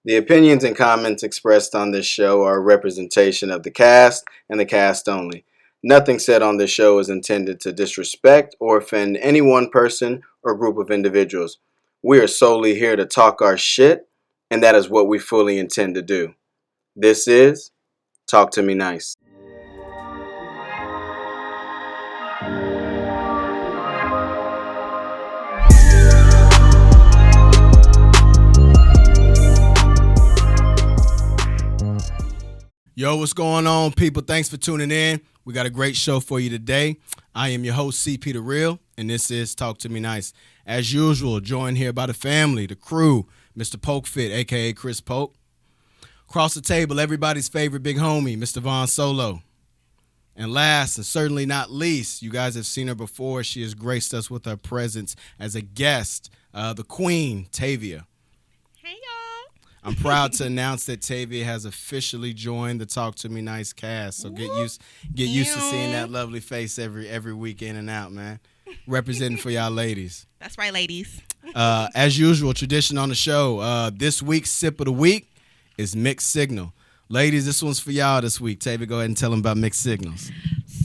The opinions and comments expressed on this show are a representation of the cast and the cast only. Nothing said on this show is intended to disrespect or offend any one person or group of individuals. We are solely here to talk our shit, and that is what we fully intend to do. This is Talk to Me Nice. Yo, what's going on, people? Thanks for tuning in. We got a great show for you today. I am your host, CP The Real, and this is Talk to Me Nice. As usual, joined here by the family, the crew, Mr. Pokefit, a.k.a. Chris Poke. Across the table, everybody's favorite big homie, Mr. Von Solo. And last and certainly not least, you guys have seen her before. She has graced us with her presence as a guest, the Queen, Tavia. Hey, y'all. I'm proud to announce that Tavia has officially joined the Talk to Me Nice cast. So get used to seeing that lovely face every week in and out, man. Representing for y'all ladies. That's right, ladies. As usual, tradition on the show. This week's sip of the week is Mixed Signal. Ladies, this one's for y'all this week. Tavia, go ahead and tell them about Mixed Signals.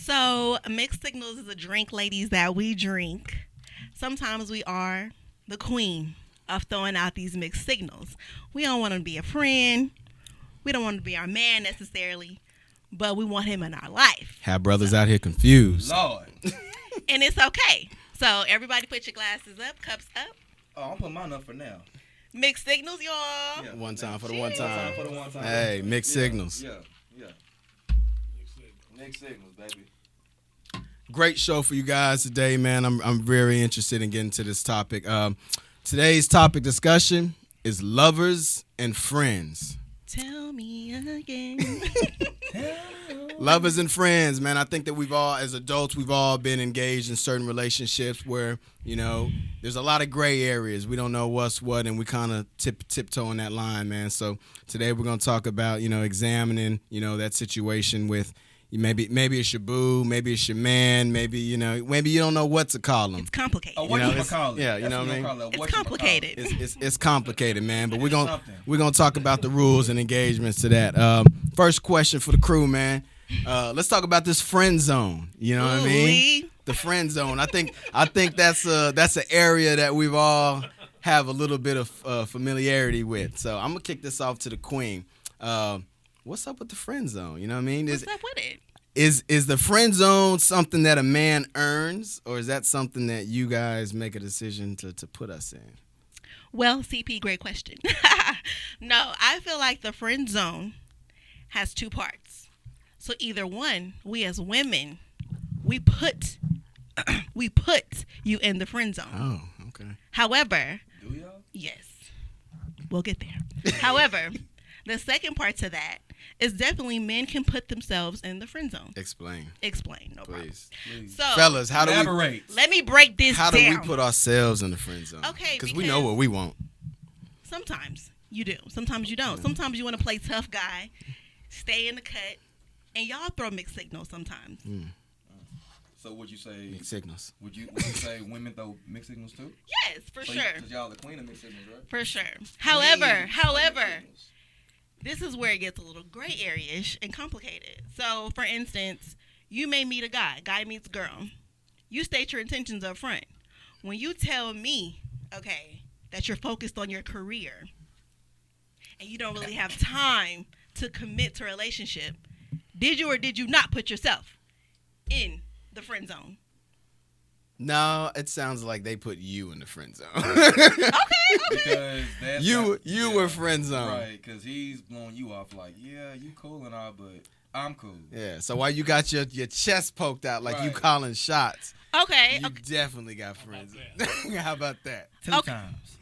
So, Mixed Signals is a drink, ladies, that we drink. Sometimes we are the queen of throwing out these mixed signals. We don't want him to be a friend. We don't want him to be our man necessarily, but we want him in our life. Have brothers out here confused. Lord. And it's okay. So everybody put your glasses up, cups up. Oh, I'm putting mine up for now. Mixed signals, y'all. Yeah. One time for the Cheers. one time. For the one time. Hey, Mixed Signals. Yeah. Mixed signals, baby. Great show for you guys today, man. I'm very interested in getting to this topic. Today's topic discussion is lovers and friends. Tell me again. Lovers and friends, man. I think that we've all, as adults, we've all been engaged in certain relationships where, you know, there's a lot of gray areas. We don't know what's what, and we kind of tiptoeing that line, man. So today we're going to talk about, you know, examining, you know, that situation with maybe it's your boo, maybe it's your man, maybe you don't know what to call them. It's complicated. Oh, what You know, you it's- call it? yeah, you That's know what I mean? call it. It's complicated. It's complicated, man. But we're Something. gonna talk about the rules and engagements to that. First question for the crew, man. Let's talk about this friend zone. You know what I mean? Ooh-wee. The friend zone. I think that's an area that we've all have a little bit of familiarity with. So I'm gonna kick this off to the queen. What's up with the friend zone? You know what I mean? What's up with it? Is the friend zone something that a man earns, or is that something that you guys make a decision to put us in? Well, CP, great question. No, I feel like the friend zone has two parts. So either one, we as women, we put you in the friend zone. Oh, okay. However, Do y'all? yes, we'll get there. However, the second part to that is definitely men can put themselves in the friend zone. Explain, No problem. please. So, Fellas, how do Elaborate. let me break this we down. put ourselves in the friend zone? Okay, because we know because- what we want. Sometimes you do. Sometimes you don't. Sometimes you want to play tough guy, stay in the cut, and y'all throw mixed signals sometimes. So would you say? Mixed signals. Would you say women throw mixed signals too? Yes, for sure. Because y'all the queen of mixed signals, right? For sure. Queen However, of mixed signals. this is where it gets a little gray area-ish and complicated. So, for instance, you may meet a guy meets a girl. You state your intentions up front. When you tell me, okay, that you're focused on your career and you don't really have time to commit to a relationship, did you or did you not put yourself in the friend zone? No, it sounds like they put you in the friend zone. Okay. Because that's you not- were friend zone. Right, because he's blowing you off like, yeah, you cool and all, but I'm cool. Yeah. So why you got your chest poked out like you Right. calling shots? Okay. You definitely got friends. How about that? Two Okay. times.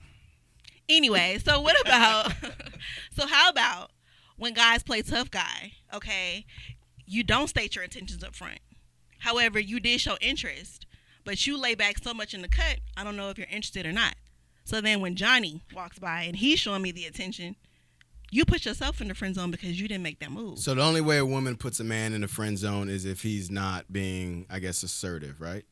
Anyway, so what about so how about when guys play tough guy, okay? You don't state your intentions up front. However, you did show interest, but you lay back so much in the cut, I don't know if you're interested or not. So then when Johnny walks by and he's showing me the attention, you put yourself in the friend zone because you didn't make that move. So the only way a woman puts a man in the friend zone is if he's not being, I guess, assertive, right?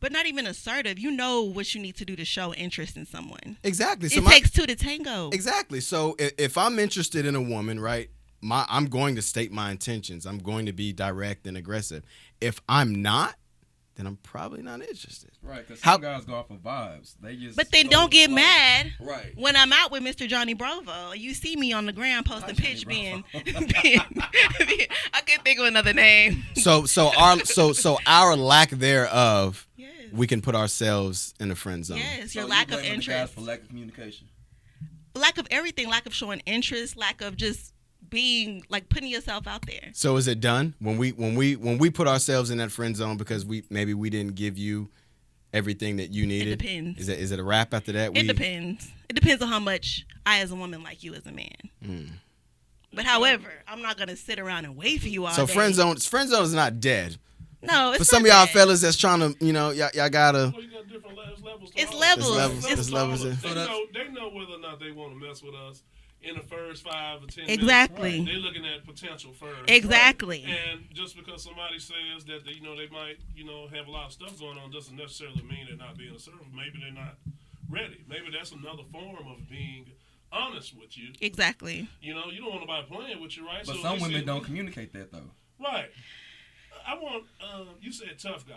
But not even assertive. You know what you need to do to show interest in someone. Exactly. So It takes two to tango. Exactly. So if I'm interested in a woman, right, I'm going to state my intentions. I'm going to be direct and aggressive. If I'm not, then I'm probably not interested. Right, because some guys go off of vibes. But then don't get mad right. when I'm out with Mr. Johnny Bravo. You see me on the ground posting pitch being I can't think of another name. So our lack thereof, Yes. we can put ourselves in a friend zone. Yes, So your you lack of blaming the guys interest. for lack of communication. Lack of everything, lack of showing interest, lack of just being like putting yourself out there. So is it done when we put ourselves in that friend zone because we didn't give you everything that you needed? It depends. Is it a wrap after that? It depends. It depends on how much I as a woman like you as a man. But however, I'm not gonna sit around and wait for you all So day. friend zone is not dead. No, it's For some of not y'all that. fellas that's trying to, y'all gotta. Well, you got different levels. to It's all levels. that. It's levels. They know whether or not they want to mess with us in the first 5 or 10 minutes. Exactly. They're looking at potential first. Exactly. And just because somebody says that they might have a lot of stuff going on doesn't necessarily mean they're not being assertive. Maybe they're not ready. Maybe that's another form of being honest with you. Exactly. You don't want nobody playing with you, right? But So some they women say- don't communicate that, though. Right. I want. You said tough guy.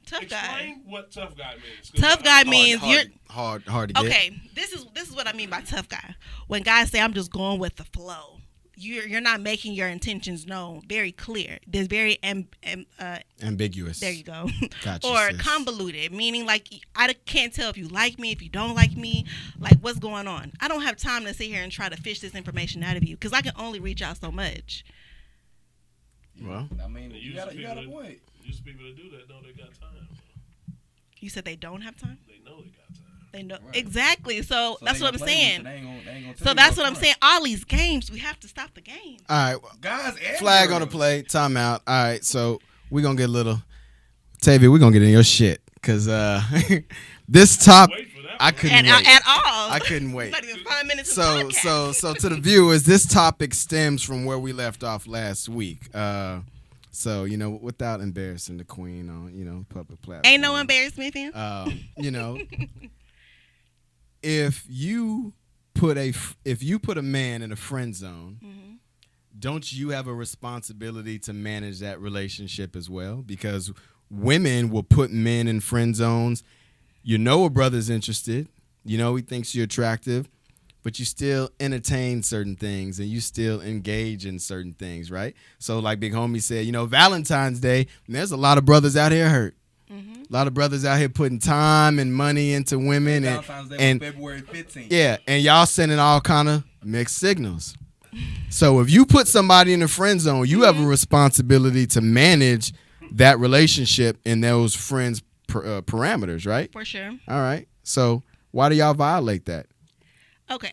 Tough guy. Explain what tough guy means. 'Cause Tough guy means you're hard to get. okay. This is what I mean by tough guy. When guys say I'm just going with the flow, you're not making your intentions known very clear. There's very ambiguous. there you go. Gotcha, or sis. convoluted, meaning like I can't tell if you like me, if you don't like me, like what's going on. I don't have time to sit here and try to fish this information out of you because I can only reach out so much. Well, I mean, you got a point. Used people that do that know they got time. You said they don't have time. They know they got time. They know Right. exactly. So So that's they what I'm gonna play with you, saying. they ain't gonna tell So you that's up what I'm front. saying. All these games, we have to stop the game. all right. Guys, and Flag on the girls. play. Timeout. All right. So we're gonna get a little. Tavia, we're gonna get in your shit because this top, Wait for that. I one. couldn't At wait. all. I couldn't wait. Not even 5 minutes. So to the viewers, this topic stems from where we left off last week. So without embarrassing the queen on public platform. Ain't no embarrassment, fam. If you put a man in a friend zone, don't you have a responsibility to manage that relationship as well? Because women will put men in friend zones. A brother's interested. He thinks you're attractive, but you still entertain certain things and you still engage in certain things, right? So like Big Homie said, Valentine's Day, there's a lot of brothers out here hurt. A lot of brothers out here putting time and money into women Valentine's Day and was February 15th. yeah, and y'all sending all kind of mixed signals. So if you put somebody in the friend zone, you have a responsibility to manage that relationship in those friends' parameters, right? For sure. All right. So why do y'all violate that? Okay.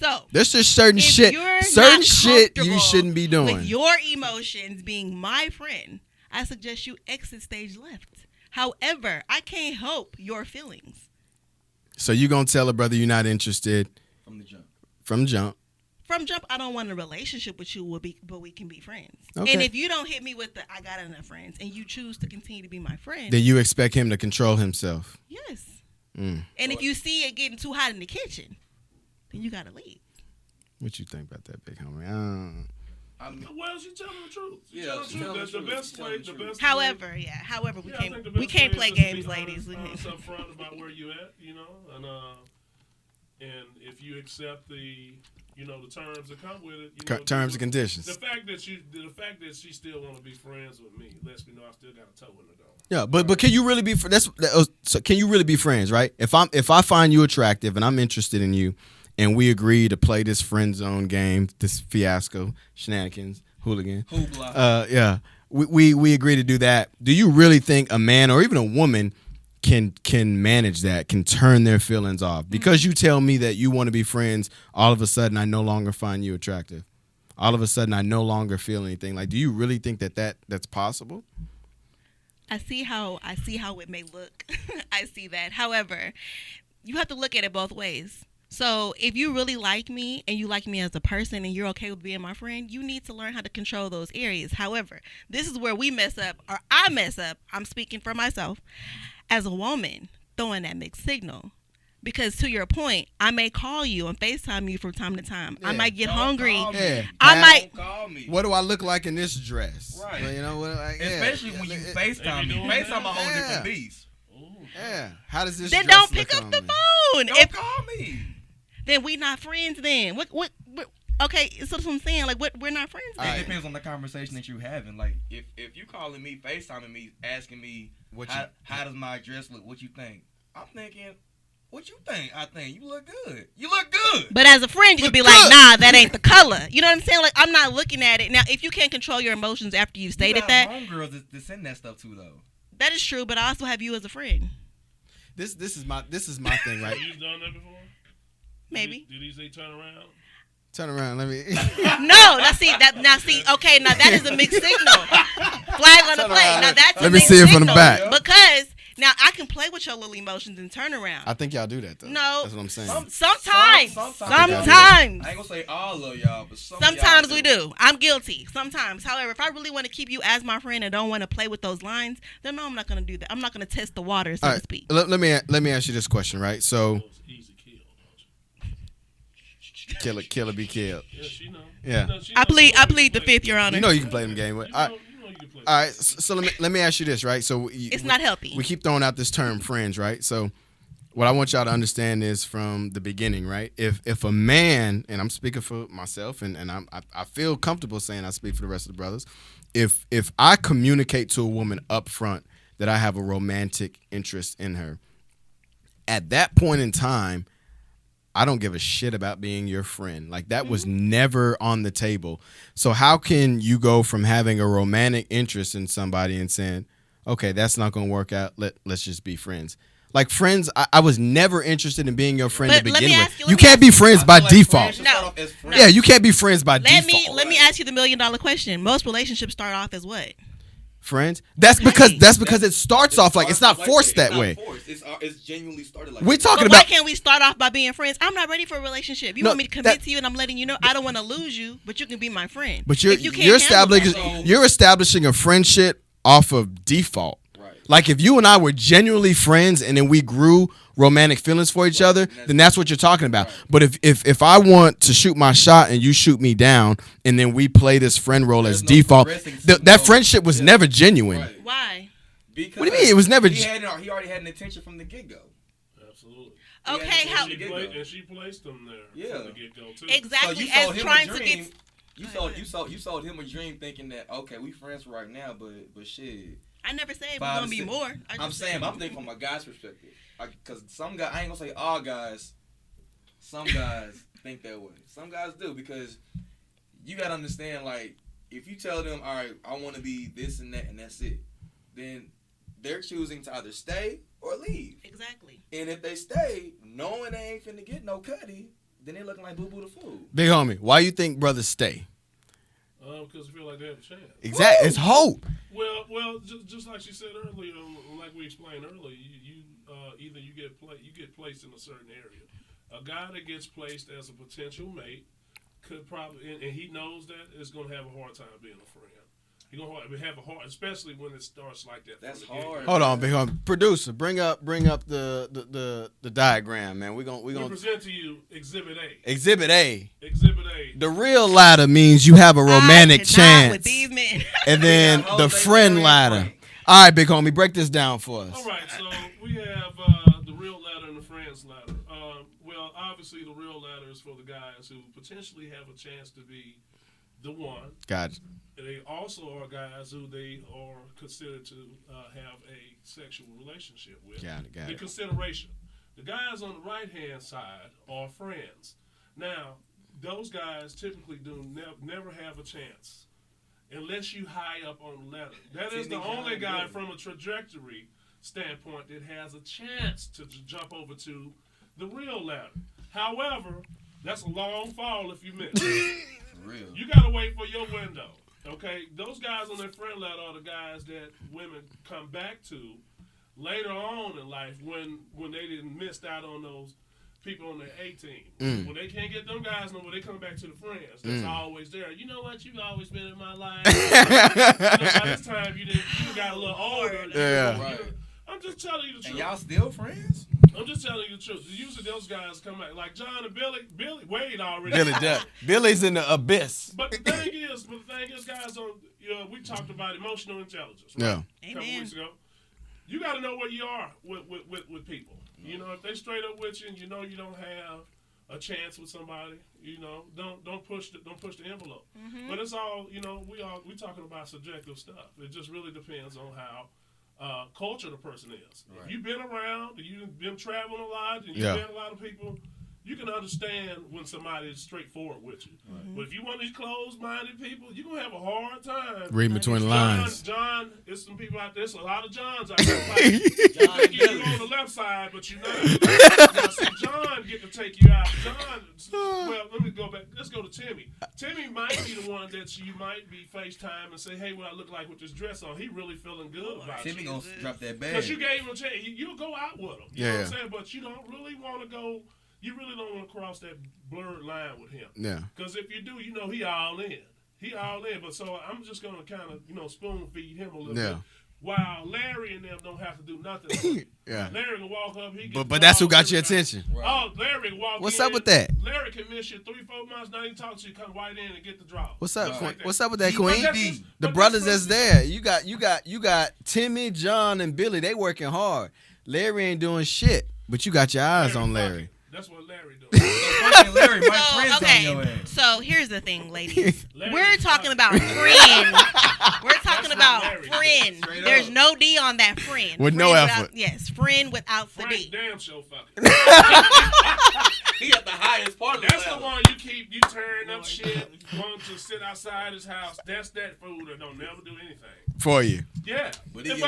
So There's just certain if shit you're you not shouldn't comfortable be doing. with your emotions being my friend, I suggest you exit stage left. However, I can't help your feelings. So you gonna tell a brother you're not interested From the jump. from jump. From jump, I don't want a relationship with you, but we can be friends. Okay. And if you don't hit me with the I got enough friends and you choose to continue to be my friend, Then you expect him to control himself. yes. Mm. And if you see it getting too hot in the kitchen, then you got to leave. What you think about that, Big Homie? I mean, Well, she's telling the truth. She's Yeah, telling she's the telling truth. the The truth. best She's way, telling the the truth. best. However, way, we I can't think the best we can't way play is just to games, be ladies. honest upfront about where you at, and if you accept the terms that come with it, Terms and conditions. The fact that she still want to be friends with me lets me know I still got a toe in the door. Yeah, but can you really be so can you really be friends, right? If I find you attractive and I'm interested in you, and we agree to play this friend zone game, this fiasco, shenanigans, hooligan, hoopla. yeah, we agree to do that. Do you really think a man or even a woman can manage that, can turn their feelings off? Because you tell me that you want to be friends, all of a sudden I no longer find you attractive. All of a sudden I no longer feel anything. Like, do you really think that's possible? I see how it may look. I see that. However, you have to look at it both ways. So if you really like me and you like me as a person and you're okay with being my friend, you need to learn how to control those areas. However, this is where we mess up, or I mess up. I'm speaking for myself. as a woman, throwing that mixed signal. Because to your point, I may call you and FaceTime you from time to time. I might get hungry. Yeah. I might. Don't call me. What do I look like in this dress? Right. You know what? Like, Especially when you FaceTime me. FaceTime a whole different beast. Yeah. How does this? Then dress don't pick look up on the me? phone. Don't call me. Then we not friends. Then what? Okay, so that's what I'm saying. Like, what? We're not friends. Then. It depends on the conversation that you're having. Like, if you calling me, FaceTiming me, asking me how does my dress look, what you think? I'm thinking, what you think? I think you look good. You look good. But as a friend, you could be like, nah, that ain't the color. You know what I'm saying? Like, I'm not looking at it. Now, if you can't control your emotions after you've stated that. Homegirls that send that stuff too, though. That is true, but I also have you as a friend. This is my thing, right? You've done that before? Maybe. Did he say turn around? Turn around, let me. No, okay, now that is a mixed signal. Flag on the play. Now that's Let a me mixed see it signal. from the back. Because now I can play with your little emotions and turn around. I think y'all do that though. No. That's what I'm saying. Sometimes. Sometimes. I ain't gonna say all of y'all, but Sometimes we do. I'm guilty. Sometimes. However, if I really want to keep you as my friend and don't want to play with those lines, then no, I'm not gonna do that. I'm not gonna test the water, so to speak. Let me ask you this question, right? So, Easy kill, don't you? killer be killed. Yeah, she know. Yeah. I plead the fifth, Your Honor. You know you can play them game with. You know you can play. All right, so let me ask you this, right? So It's not healthy. We keep throwing out this term friends, right? So what I want y'all to understand is from the beginning, right? If a man, and I'm speaking for myself, and I feel comfortable saying I speak for the rest of the brothers, if I communicate to a woman up front that I have a romantic interest in her, at that point in time, I don't give a shit about being your friend. Like, that was never on the table. So how can you go from having a romantic interest in somebody and saying, okay, that's not going to work out, let's just be friends? Like, friends, I was never interested in being your friend to begin with. You can't be friends by default. No. Yeah, you can't be friends by default. Let me ask you the $1 million question. Most relationships start off as what? Friends? That's because it starts off like it's not forced that way. It's genuinely started like We're that. talking But why about can't we start off by being friends? I'm not ready for a relationship. You want me to commit to you, and I'm letting you know I don't want to lose you, but you can be my friend. But If you can't handle that. you're establishing a friendship off of default. Right. Like, if you and I were genuinely friends and then we grew romantic feelings for each other, then that's what you're talking about. Right. But if I want to shoot my shot and you shoot me down and then we play this friend role as default, that friendship was never genuine. Right. Why? Because What do you mean? It was never. he already had an intention from the get go. Absolutely. Okay, how And she placed them there from the get go too. exactly So you as sold him trying a to dream. get. You sold him a dream, thinking that okay, we friends right now, but shit. I never said we're 5 gonna to be 6. more. I'm saying, I'm thinking from a guy's perspective, because some guys, I ain't gonna say all guys. Some guys think that way. Some guys do, because you gotta understand, like, if you tell them, all right, I want to be this and that, and that's it, then they're choosing to either stay or leave. Exactly. And if they stay, knowing they ain't finna get no cutty, then they looking like Boo Boo the Fool. Big homie, why you think brothers stay? Because I feel like they have a chance. Exactly. It's hope. Well, just like she said earlier, like we explained earlier, you either you get placed in a certain area. A guy that gets placed as a potential mate could probably, and he knows that, is going to have a hard time being a friend. He's going to have a hard, especially when it starts like that. That's hard. Hold on, big homie. Producer, bring up the diagram, man. We gonna present to you Exhibit A. Exhibit A. Exhibit A. The real ladder means you have a romantic I cannot chance, with these men. and then Yeah, the Jose friend Mary ladder. Frank. All right, big homie, break this down for us. All right, so we have the real ladder and the friends ladder. Well, obviously the real ladder is for the guys who potentially have a chance to be the one. Gotcha. They also are guys who they are considered to have a sexual relationship with. Got it. The consideration. The guys on the right-hand side are friends. Now, those guys typically do never have a chance unless you high up on the ladder. That is the only guy from a trajectory standpoint that has a chance to jump over to the real ladder. However, that's a long fall if you miss. For real. You gotta wait for your window. Okay, those guys on that friend ladder are the guys that women come back to later on in life when they didn't missed out on those people on their A team. When they can't get them guys no more, they come back to the friends. That's always there. You know what? You've always been in my life. By this time you got a little older. Yeah. Right. I'm just telling you the And truth. y'all still friends? I'm just telling you the truth. Usually those guys come back like John and Billy Wade already. Billy Duck. Billy's in the abyss. But the thing is, guys, we talked about emotional intelligence, right? Yeah. A couple weeks ago. You got to know where you are with people. You know, if they straight up with you and you know you don't have a chance with somebody, you know, don't push the envelope. Mm-hmm. But it's all, you know, we talking about subjective stuff. It just really depends on how culture the person is. Right. If you've been around, you've been traveling a lot, and you've met a lot of people, you can understand when somebody is straightforward with you. Right. But if you want these closed-minded people, you're going to have a hard time. Reading between the lines. John, there's some people out there, there's a lot of Johns out there. Like, you're on the left side, but you're not. Now, see, John get to take you out. Well, let me go back. Let's go to Timmy. Timmy might be the one that you might be FaceTime and say, hey, what I look like with this dress on. He really feeling good about Timmy you. going to drop that bag. Because you gave him a chance. You'll go out with him. You know what I'm saying? But you don't really want to go. You really don't want to cross that blurred line with him. Yeah. Because if you do, you know he all in. He all in. But so I'm just going to kind of, you know, spoon feed him a little bit. While Larry and them don't have to do nothing. Larry can walk up. But that's who got your attention. Right. Oh, Larry can walk What's in. up with that? Larry can miss you 3-4 months. Now he talks to you, come right in and get the draw. What's up, Queen? Like What's up with that, Queen? The brothers that's there. You got Timmy, John, and Billy. They working hard. Larry ain't doing shit, but you got your eyes on Larry. That's what Larry doing. Larry, my friends on your ass. So here's the thing, ladies. We're talking about friend. We're talking about friend. There's no D on that friend. With no effort. Yes, friend without the D. Damn show fucking. He at the highest part of the That's the one you turn up shit, want to sit outside his house. That's that fool that don't never do anything. For you. Yeah. But it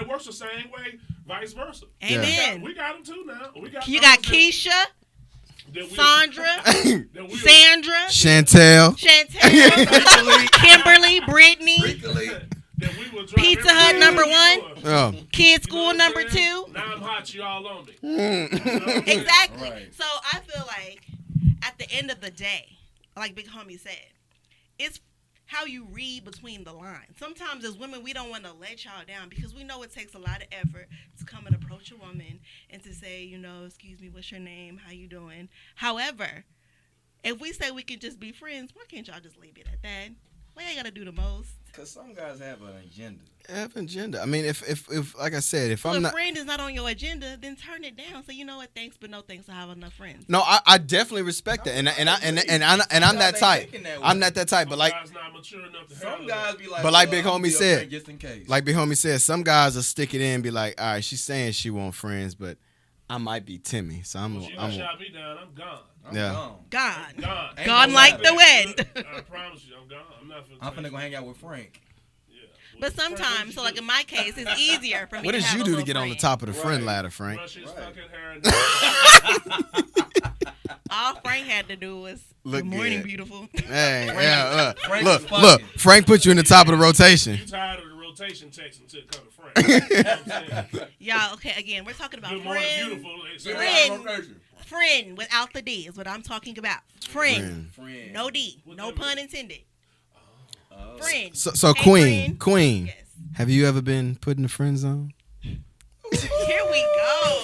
works the same way, vice versa. Amen. We got them too now. You got Keisha. Sandra, Sandra, Chantel, Kimberly, Brittany, Pizza Hut #1, Kids School #2. Now I'm hot, you all on me. Exactly. Right. So I feel like at the end of the day, like Big Homie said, it's how you read between the lines. Sometimes as women, we don't want to let y'all down because we know it takes a lot of effort to come and approach a woman and to say, you know, excuse me, what's your name? How you doing? However, if we say we can just be friends, why can't y'all just leave it at that? We ain't got to do the most. Because some guys have an agenda. I mean, if like I said, if I'm not... If a friend is not on your agenda, then turn it down. So you know what, thanks, but no thanks. I have enough friends. No, I definitely respect that, and I'm that type. I'm not that type, but like some guys be like, but like Big Homie said, just in case. Like Big Homie said, some guys will stick it in and be like, all right, she's saying she want friends, but I might be Timmy, so I'm. She gonna shot me down. I'm gone. Gone like the wind. I promise you, I'm gone. I'm finna go hang out with Frank. But sometimes, so like in my case, it's easier for me. What to did have you a do to little get on the friend. top of the friend ladder, Frank? All Frank had to do was look good morning, good. Beautiful. Hey, look, Frank put you in the top of the rotation. You tired of the rotation texting to come to Frank? You know what I'm saying? Y'all, okay, again, we're talking about good morning, friend. beautiful. Friend without the D is what I'm talking about. Friend. No D. No pun intended. Friend. So hey, Queen, yes. Have you ever been put in the friend zone? Here we go.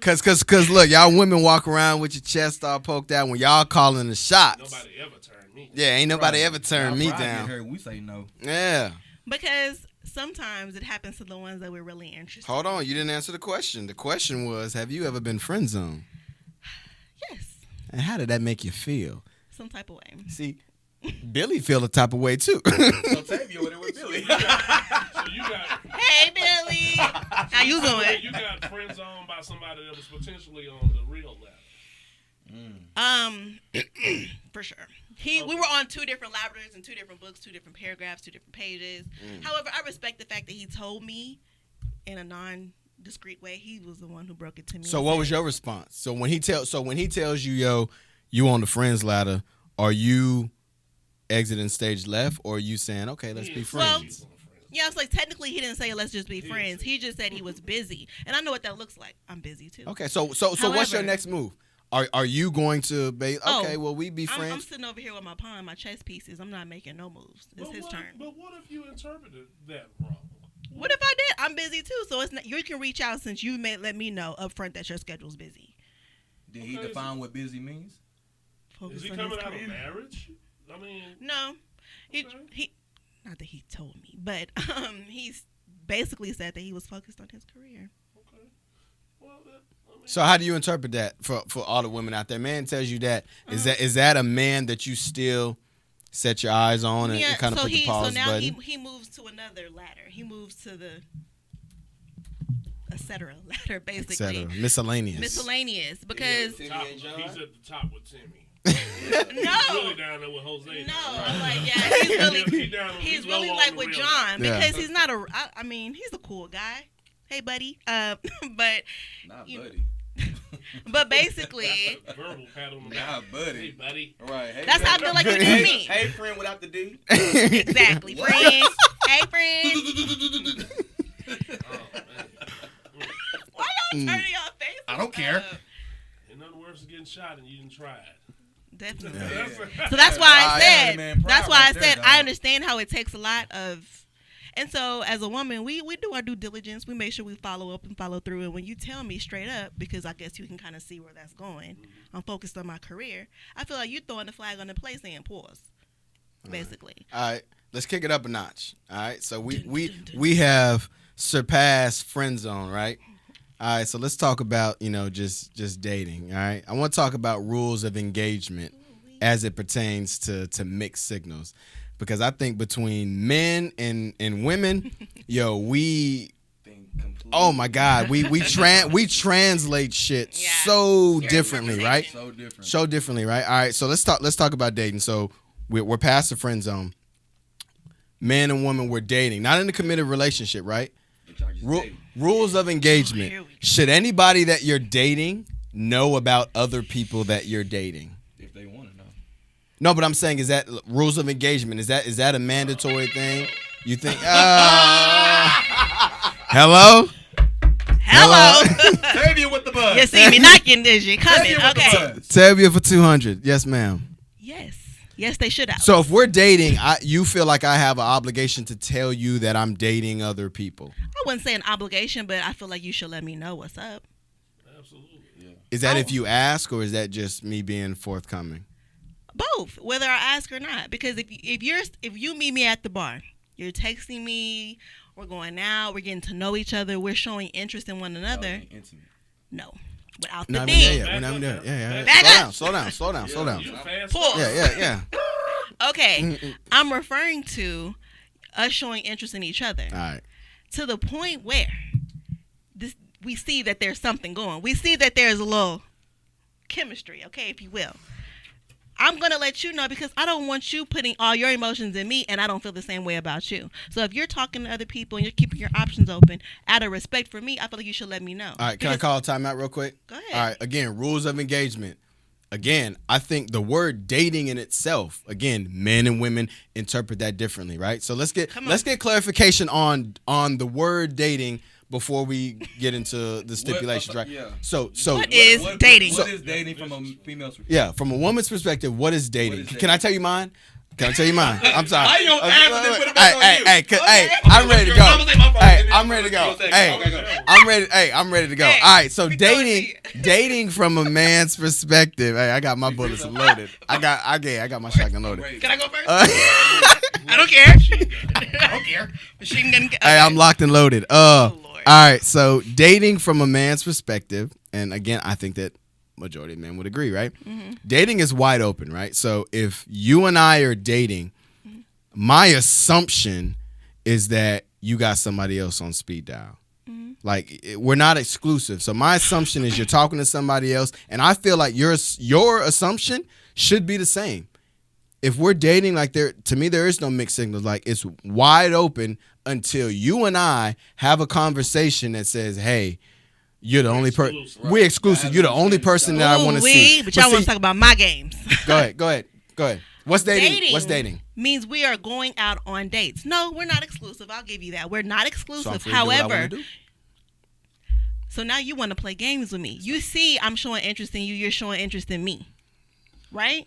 Cause look, y'all women walk around with your chest all poked out when y'all calling the shots. Nobody ever turned me. Yeah, ain't nobody ever turned me down. We say no. Yeah. Because sometimes it happens to the ones that we're really interested. Hold on, you didn't answer the question. The question was, have you ever been friend zoned? Yes. And how did that make you feel? Some type of way. See, Billy feel the type of way too. So Tavia with it with Billy. Hey Billy, how you doing? You got friend zoned by somebody that was potentially on the real level. For sure. We were on 2 different libraries and 2 different books, 2 different paragraphs, 2 different pages. However, I respect the fact that he told me in a non-discreet way. He was the one who broke it to me. So what was your response? So when he tells you, yo, you on the friends ladder, are you exiting stage left, or are you saying, okay, let's be friends? Well, yeah, it's like technically he didn't say let's just be friends. He just said he was busy, and I know what that looks like. I'm busy too. Okay, so however, what's your next move? Are you going to be okay? Well, we be friends. I'm sitting over here with my pawn, my chess pieces. I'm not making no moves. It's his turn. But what if you interpreted that wrong? What if I did? I'm busy too, so it's not, you can reach out since you may let me know up front that your schedule's busy. Did he define what busy means? Focus Is he on coming his out of career. marriage? I mean, No, he Okay. he. Not that he told me, but he's basically said that he was focused on his career. okay. Well, I mean, So how do you interpret that for all the women out there? Man tells you that. Is that a man that you still set your eyes on and kind of so put the pause so now button? he moves to another ladder. He moves to the etc. ladder, basically. Etc. Miscellaneous. Miscellaneous, because Timmy top, and John? he's at the top with Timmy. no, He's really down there with Jose. no, now. I'm like, yeah, he's really He's really low on like the with real John Yeah. because he's not a. I mean, he's a cool guy. Hey, buddy. But Not You- buddy. but basically, That's a verbal pat on the Nah, back. buddy. Hey, buddy. Right. Hey, that's how I buddy. feel like you do Hey, me. hey, friend without the D. Exactly, What? friend. Hey, friend. Oh, man. Why y'all turning your face? I don't care. up? Ain't nothing worse than getting shot and you didn't try it. Definitely. Yeah. So that's why Ah, I yeah, said. man, pride That's why I right there, said dog. I understand how it takes a lot of. And so, as a woman, we do our due diligence. We make sure we follow up and follow through. And when you tell me straight up, because I guess you can kind of see where that's going, I'm focused on my career. I feel like you're throwing the flag on the play, saying pause. Basically, All right, let's kick it up a notch. All right, so we have surpassed friend zone, right? All right, so let's talk about just dating. All right, I want to talk about rules of engagement as it pertains to mixed signals, because I think between men and women, we. Oh my God, we translate shit Yeah. so Yeah, differently, right? So different. So differently, right? All right, so let's talk about dating. So we're past the friend zone. Man and woman, we're dating, not in a committed relationship, right? But y'all just dating. Rules of engagement. here we go. Should anybody that you're dating know about other people that you're dating? If they want to know. No, but I'm saying, is that rules of engagement? Is that a mandatory thing? You think? Hello? hello. Tavia with the buzz. You see me knocking, did you? Coming. Tavia with the Okay. buzz. Tavia for 200. Yes, ma'am. Yes, they should have. So if we're dating, you feel like I have an obligation to tell you that I'm dating other people. I wouldn't say an obligation, but I feel like you should let me know what's up. Absolutely. Yeah. Is that if you ask, or is that just me being forthcoming? Both, whether I ask or not. Because if you meet me at the bar, you're texting me, we're going out, we're getting to know each other, we're showing interest in one another. Y'all ain't intimate. No, without the No, I D. mean, yeah. We're not doing it. Yeah. Back up. Slow down. You fast. Pause. Yeah. Okay, I'm referring to us showing interest in each other All right. to the point where we see that there's something going. We see that there's a little chemistry, okay, if you will. I'm going to let you know because I don't want you putting all your emotions in me and I don't feel the same way about you. So if you're talking to other people and you're keeping your options open out of respect for me, I feel like you should let me know. All right. Can I call a timeout real quick? Go ahead. All right. Again, rules of engagement. Again, I think the word dating in itself, again, men and women interpret that differently, right? So let's get clarification on the word dating before we get into the stipulations, right? Yeah. So What is dating? What is dating from a female's perspective? yeah, from a woman's perspective, what is dating? What is Can I tell you mine? I'm sorry. I ain't gonna answer this, put it back on you. Hey, I'm ready to go. Hey, I'm ready to go. Hey, I'm ready to go. Hey, All right, so we dating from a man's perspective. Hey, I got my bullets loaded. I got my shotgun loaded. Can I go first? Hey, I don't care. I don't care. Machine gun. Okay. I'm locked and loaded. Lord. All right, so dating from a man's perspective, and again, I think that majority of men would agree, right? Mm-hmm. Dating is wide open, right? So if you and I are dating, my assumption is that you got somebody else on speed dial. Like, we're not exclusive. So my assumption is you're talking to somebody else, and I feel like your assumption should be the same. If we're dating, like, to me, there is no mixed signals. Like, it's wide open until you and I have a conversation that says, hey, you're the only person. Exclusive. We're exclusive. You're the only person that I want to see. But y'all want to talk about my games. Go ahead. What's dating? What's dating? Means we are going out on dates. No, we're not exclusive. I'll give you that. We're not So I'm exclusive. free to do what I wanna However, do? so now you want to play games with me. You see I'm showing interest in you. You're showing interest in me. Right?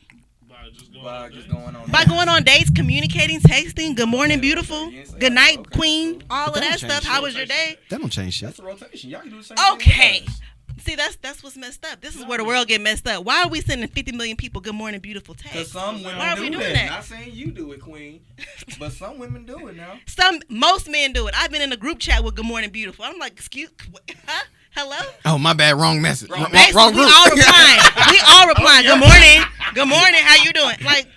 going on. By going on dates, communicating, texting, good morning, beautiful, Okay, you didn't say good that. night, Okay, queen, cool. all of That that don't stuff. change How shit. was your day? That don't change shit. That's a rotation. Y'all can do the same thing. Okay. with us. See, that's what's messed up. This is where the world get messed up. Why are we sending 50 million people good morning, beautiful Cause texts? some women Why are we do doing that. that? Not saying you do it, queen, but some women do it now. Most men do it. I've been in a group chat with good morning, beautiful. I'm like, excuse, huh? Hello? Oh, my bad. Wrong message. Wrong Basically, group. we all replying. We all replying. Good morning. Good morning. How you doing? Like,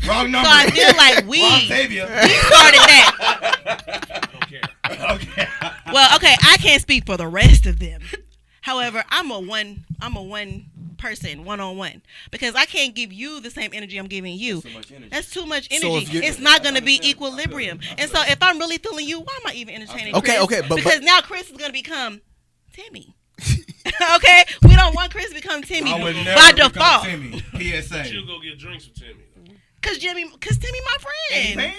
Wrong number. so I feel like we Wrong Xavier. started that. Okay. Well, okay, I can't speak for the rest of them. However, I'm a one person, one-on-one, because I can't give you the same energy I'm giving you. That's too much energy. That's too much So energy. if you- It's not going to be understand. equilibrium. I feel And so it. if I'm really feeling you, why am I even entertaining Okay, Chris? okay, but- because now Chris is going to become Timmy. Okay, we don't want Chris to become Timmy I would by never become default. Timmy. PSA. You go get drinks with Timmy. Cause Timmy my Hey, friend. man.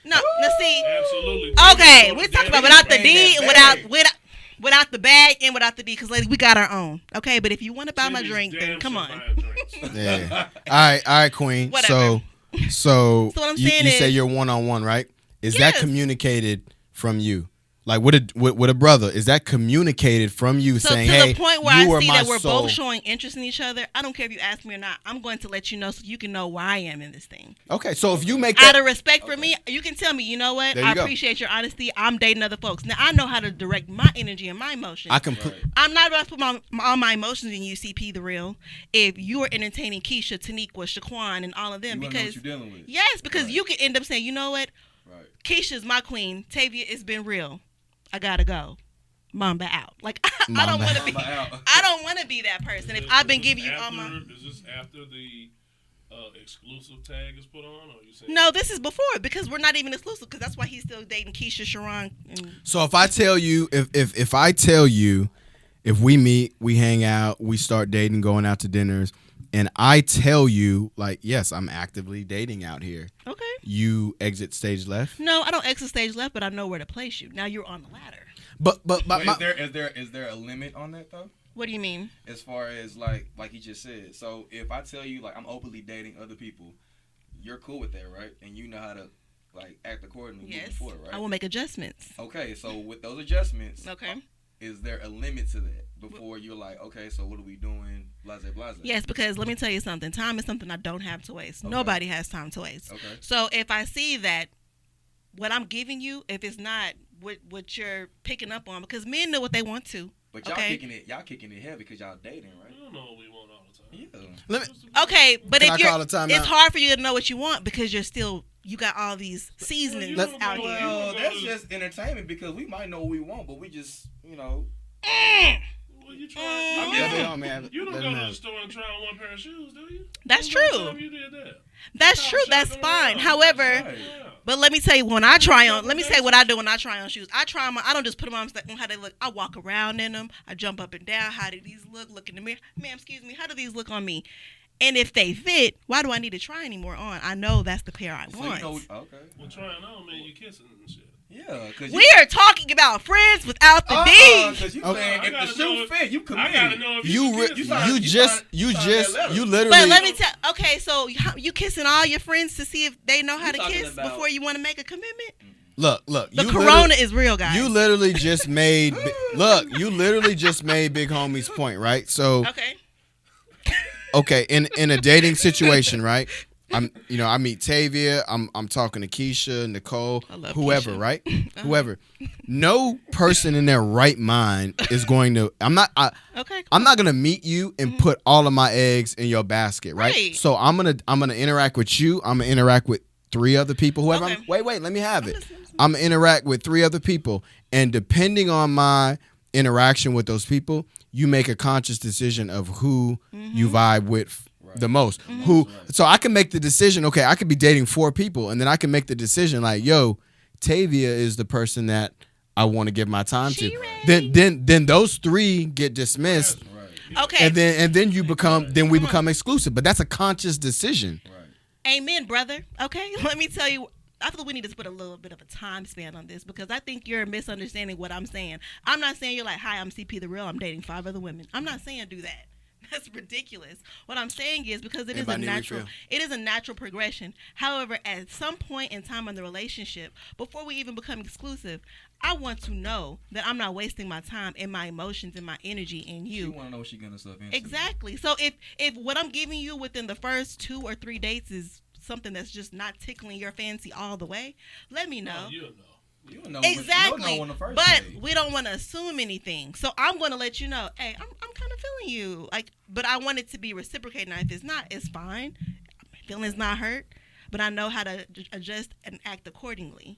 No, see. Absolutely. Okay, Timmy's we gonna talk about get without the Bang D, that and bag. without the bag, and without the D, because ladies, we got our own. Okay, but if you want to buy my Timmy's drink, then damn come sure on. buying drinks. Yeah. All right, Queen. Whatever. So So what I'm saying you say is- you're one-on-one, right? Is Yes. that communicated from you? Like with a brother, is that communicated from you So saying, to "Hey, the point where you I are see my that we're soul"? both showing interest in each other, I don't care if you ask me or not. I'm going to let you know so you can know where I am in this thing. Okay, so if you make Out that, of respect for me, you can tell me, you know what? There you I go. appreciate your honesty. I'm dating other folks. Now I know how to direct my energy and my emotions. I can. Right. I'm not about to put all my emotions in UCP the real. If you are entertaining Keisha, Taniqua, Shaquan, and all of them, You wanna know because what you're dealing with. yes, because Right. you can end up saying, you know what? Right. Keisha's my queen. Tavia, it's been real. I gotta go. Mamba out. Like I don't Mamba want to be. Mamba out. I don't want to be that person. If I've been giving you all my. Is this after the exclusive tag is put on, or are you saying? No, this is before because we're not even exclusive. Because that's why he's still dating Keisha, Sharon. And So if I tell you, if I tell you, if we meet, we hang out, we start dating, going out to dinners, and I tell you, like, yes, I'm actively dating out here. okay. You exit stage left. No, I don't exit stage left, but I know where to place you. Now you're on the ladder. But But my, is there a limit on that though? What do you mean? As far as like you just said. So if I tell you like I'm openly dating other people, you're cool with that, right? And you know how to like act accordingly moving Yes. forward, right? I will make adjustments. Okay, so with those adjustments, Okay. is there a limit to that before you're like, okay, so what are we doing? Blase, blase. Yes, because let me tell you something. Time is something I don't have to waste. Okay. Nobody has time to waste. Okay. So if I see that what I'm giving you, if it's not what you're picking up on, because men know what they want to. But y'all Okay. kicking it heavy because y'all dating, We right? don't know what we want all the time. Yeah. let me. Okay, but Can if I you're, call a timeout? it's hard for you to know what you want because you got all these seasonings Well, you out don't here. know Well, that's just entertainment because we might know what we want, but we just, Well, you try. Let me on, man. You don't Let go me to have the it. store and try on one pair of shoes, do you? That's When's the last true. time you did that? That's You true. shop That's them fine. around. However, Right. Yeah. but let me tell you, when I try on, let me say what I do when I try on shoes. I try them on. I don't just put them on how they look. I walk around in them. I jump up and down. How do these look? Look in the mirror. Ma'am, excuse me. How do these look on me? And if they fit, why do I need to try any more on? I know that's the pair I So want. you know, okay. Well, trying on, man, you kissing and shit. Yeah, because We are talking about friends without the D. Because you Okay. saying I if the gotta shoe know fit, you I committed. gotta know if You kissing. You signed- you signed just that letter. you literally. But let me tell. Okay, so you kissing all your friends to see if they know how to talking kiss about- before you want to make a commitment. look. The you corona literally- is real, guys. You literally just made. You literally just made Big Homie's point, right? So Okay. okay, in a dating situation, right? I meet Tavia. I'm talking to Keisha, Nicole, I love whoever, Keisha. right? Whoever. No person in their right mind is going to. I'm not gonna meet you and put all of my eggs in your basket, right? Right. So I'm gonna interact with you. I'm gonna interact with 3 other people. Whoever. Okay. Wait. Let me have it. listening. I'm gonna interact with 3 other people, and depending on my interaction with those people, you make a conscious decision of who you vibe with the most. Who? So I can make the decision. Okay, I could be dating 4 people, and then I can make the decision like, yo, Tavia is the person that I want to give my time She to. ready. Then those 3 get dismissed, Right. Okay. and then we become exclusive. But that's a conscious decision. Right. Amen, brother. Okay, let me tell you. I feel we need to put a little bit of a time span on this because I think you're misunderstanding what I'm saying. I'm not saying you're like, hi, I'm CP the Real. I'm dating 5 other women. I'm not saying do that. That's ridiculous. What I'm saying is because it is Anybody a need a natural, refill? it is a natural progression. However, at some point in time in the relationship, before we even become exclusive, I want to know that I'm not wasting my time and my emotions and my energy in She you. want to know what she getting herself into. Exactly. So if what I'm giving you within the first 2 or 3 dates is something that's just not tickling your fancy all the way, let me know. No, you'll know. You don't know. Exactly. You don't know on the first But date. we don't want to assume anything. So I'm going to let you know, hey, I'm kind of feeling you. Like, but I want it to be reciprocated. Now, if it's not, it's fine. My feelings not hurt. But I know how to adjust and act accordingly.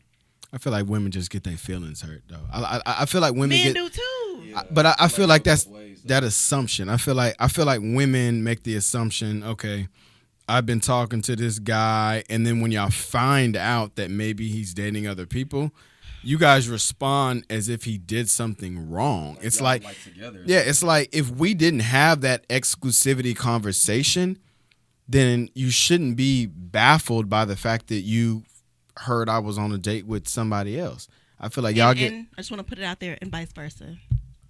I feel like women just get their feelings hurt though. I feel like women Men get, do too. Yeah, but I feel like that's both ways, though. that assumption. I feel like women make the assumption, okay, I've been talking to this guy, and then when y'all find out that maybe he's dating other people, you guys respond as if he did something wrong. It's y'all like together. yeah, it's like if we didn't have that exclusivity conversation, then you shouldn't be baffled by the fact that you heard I was on a date with somebody else. I feel like y'all get. And I just want to put it out there, and vice versa.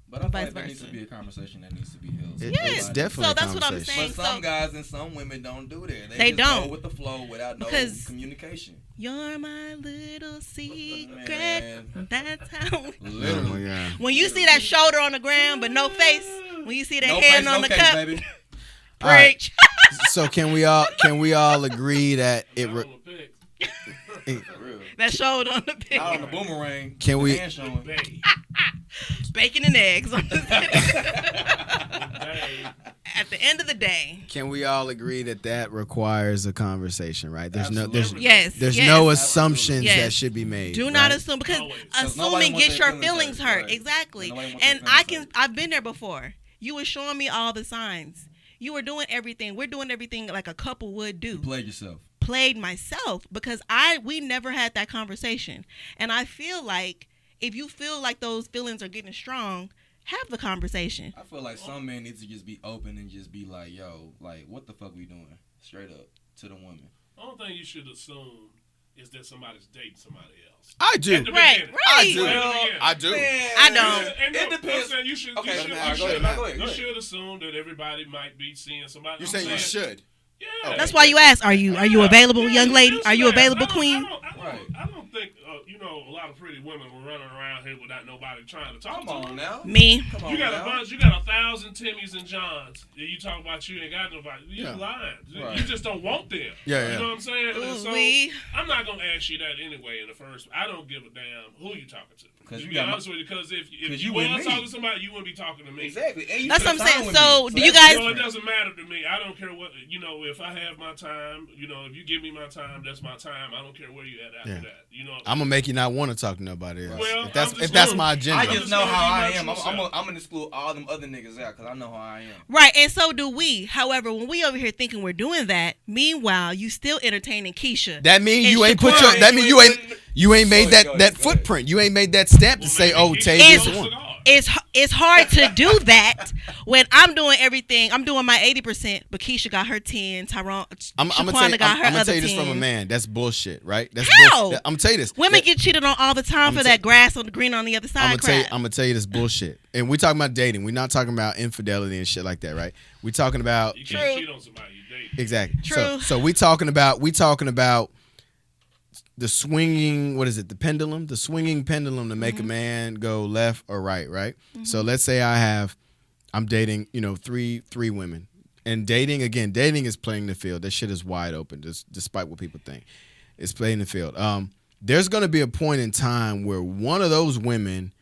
But I feel vice like there needs to versa. be a conversation that needs to be held. It's definitely So a that's what I'm conversation. saying. But some So guys and some women don't do that. They just don't. go with the flow without no Because- communication. you're my little secret. Man. That's how. Oh my Literally. God. When you see that shoulder on the ground but no face, when you see that No hand face, on no the case, cup, baby. All right. preach. So can we all agree that it? Not on the pic. For real. That shoulder on the pig. Not on the boomerang. Can we- The hand showing. Babe. Bacon and eggs. Babe. At the end of the day. Can we all agree that requires a conversation, right? There's Absolutely. Yes. there's yes. no assumptions Yes. that should be made. Do not right? assume because Always. 'Cause nobody assuming wants gets their your feelings feelings hurt, hurt. right. Exactly. Nobody wants their And feelings hurt. I've been there before. You were showing me all the signs. You were doing everything. We're doing everything like a couple would do. You played yourself. Played myself because we never had that conversation. And I feel like if you feel like those feelings are getting strong, have the conversation. I feel like some men need to just be open and just be like, yo, like, what the fuck we doing? Straight up to the women. The only thing you should assume is that somebody's dating somebody else. I At do. the Right, beginning. right. I do. Well, I do. I don't. And It no, depends. I'm saying you should. Okay, you should, go you ahead, should, go ahead. you should assume that everybody might be seeing somebody. You're I'm saying you should. Yeah. That's why you ask, are you available, Yeah, young lady? just Are you that. available, queen? I don't think a lot of pretty women were running around here without nobody trying to talk Come to on them. now. Me. Come on You got now. a bunch. You got 1,000 Timmys and Johns. And you talk about you ain't got nobody. You Yeah. lying. Right. You just don't want them. Yeah, You yeah. know what I'm saying? And so Ooh-wee. I'm not gonna ask you that anyway. In the first, I don't give a damn who you talking to. 'Cause To you be got honest with you, because if you you with want me. to talk to somebody, you wouldn't be talking to me. Exactly. And you That's spend what I'm saying. time with So, me. do you that's guys- Well, it different. doesn't matter to me. I don't care what if I have my time. If you give me my time, that's my time. I don't care where you at after Yeah. that. I'm gonna make you not want to talk to nobody else. Well, if that's I'm just my gonna- agenda. I I'm just just know gonna how be I my am. true I'm self. gonna exclude all them other niggas out because I know how I am. Right, and so do we. However, when we over here thinking we're doing that, meanwhile, you still entertaining Keisha. That mean And you ain't put Shaquan- your. That mean you ain't made Go ahead, that go that ahead. footprint. You ain't made that stamp to say, oh, Tavius It's- one. It's hard to do that when I'm doing everything. I'm doing my 80%, but Keisha got her 10. Tyrone, I'm gonna Shaquana got her tell other you this 10. from a man. That's bullshit, right? That's How? I'm gonna tell you this. Women get cheated on all the time for I'ma that grass on the green on the other side I'm crap. gonna tell you this bullshit. And we're talking about dating. We're not talking about infidelity and shit like that, right? We're talking about You can't cheat on somebody you date. exactly. True. So we talking about the swinging. What is it? The pendulum. The swinging pendulum to make a man go left or right, right? So let's say I'm dating, three women. And dating is playing the field. That shit is wide open, despite what people think. It's playing the field. There's going to be a point in time where one of those women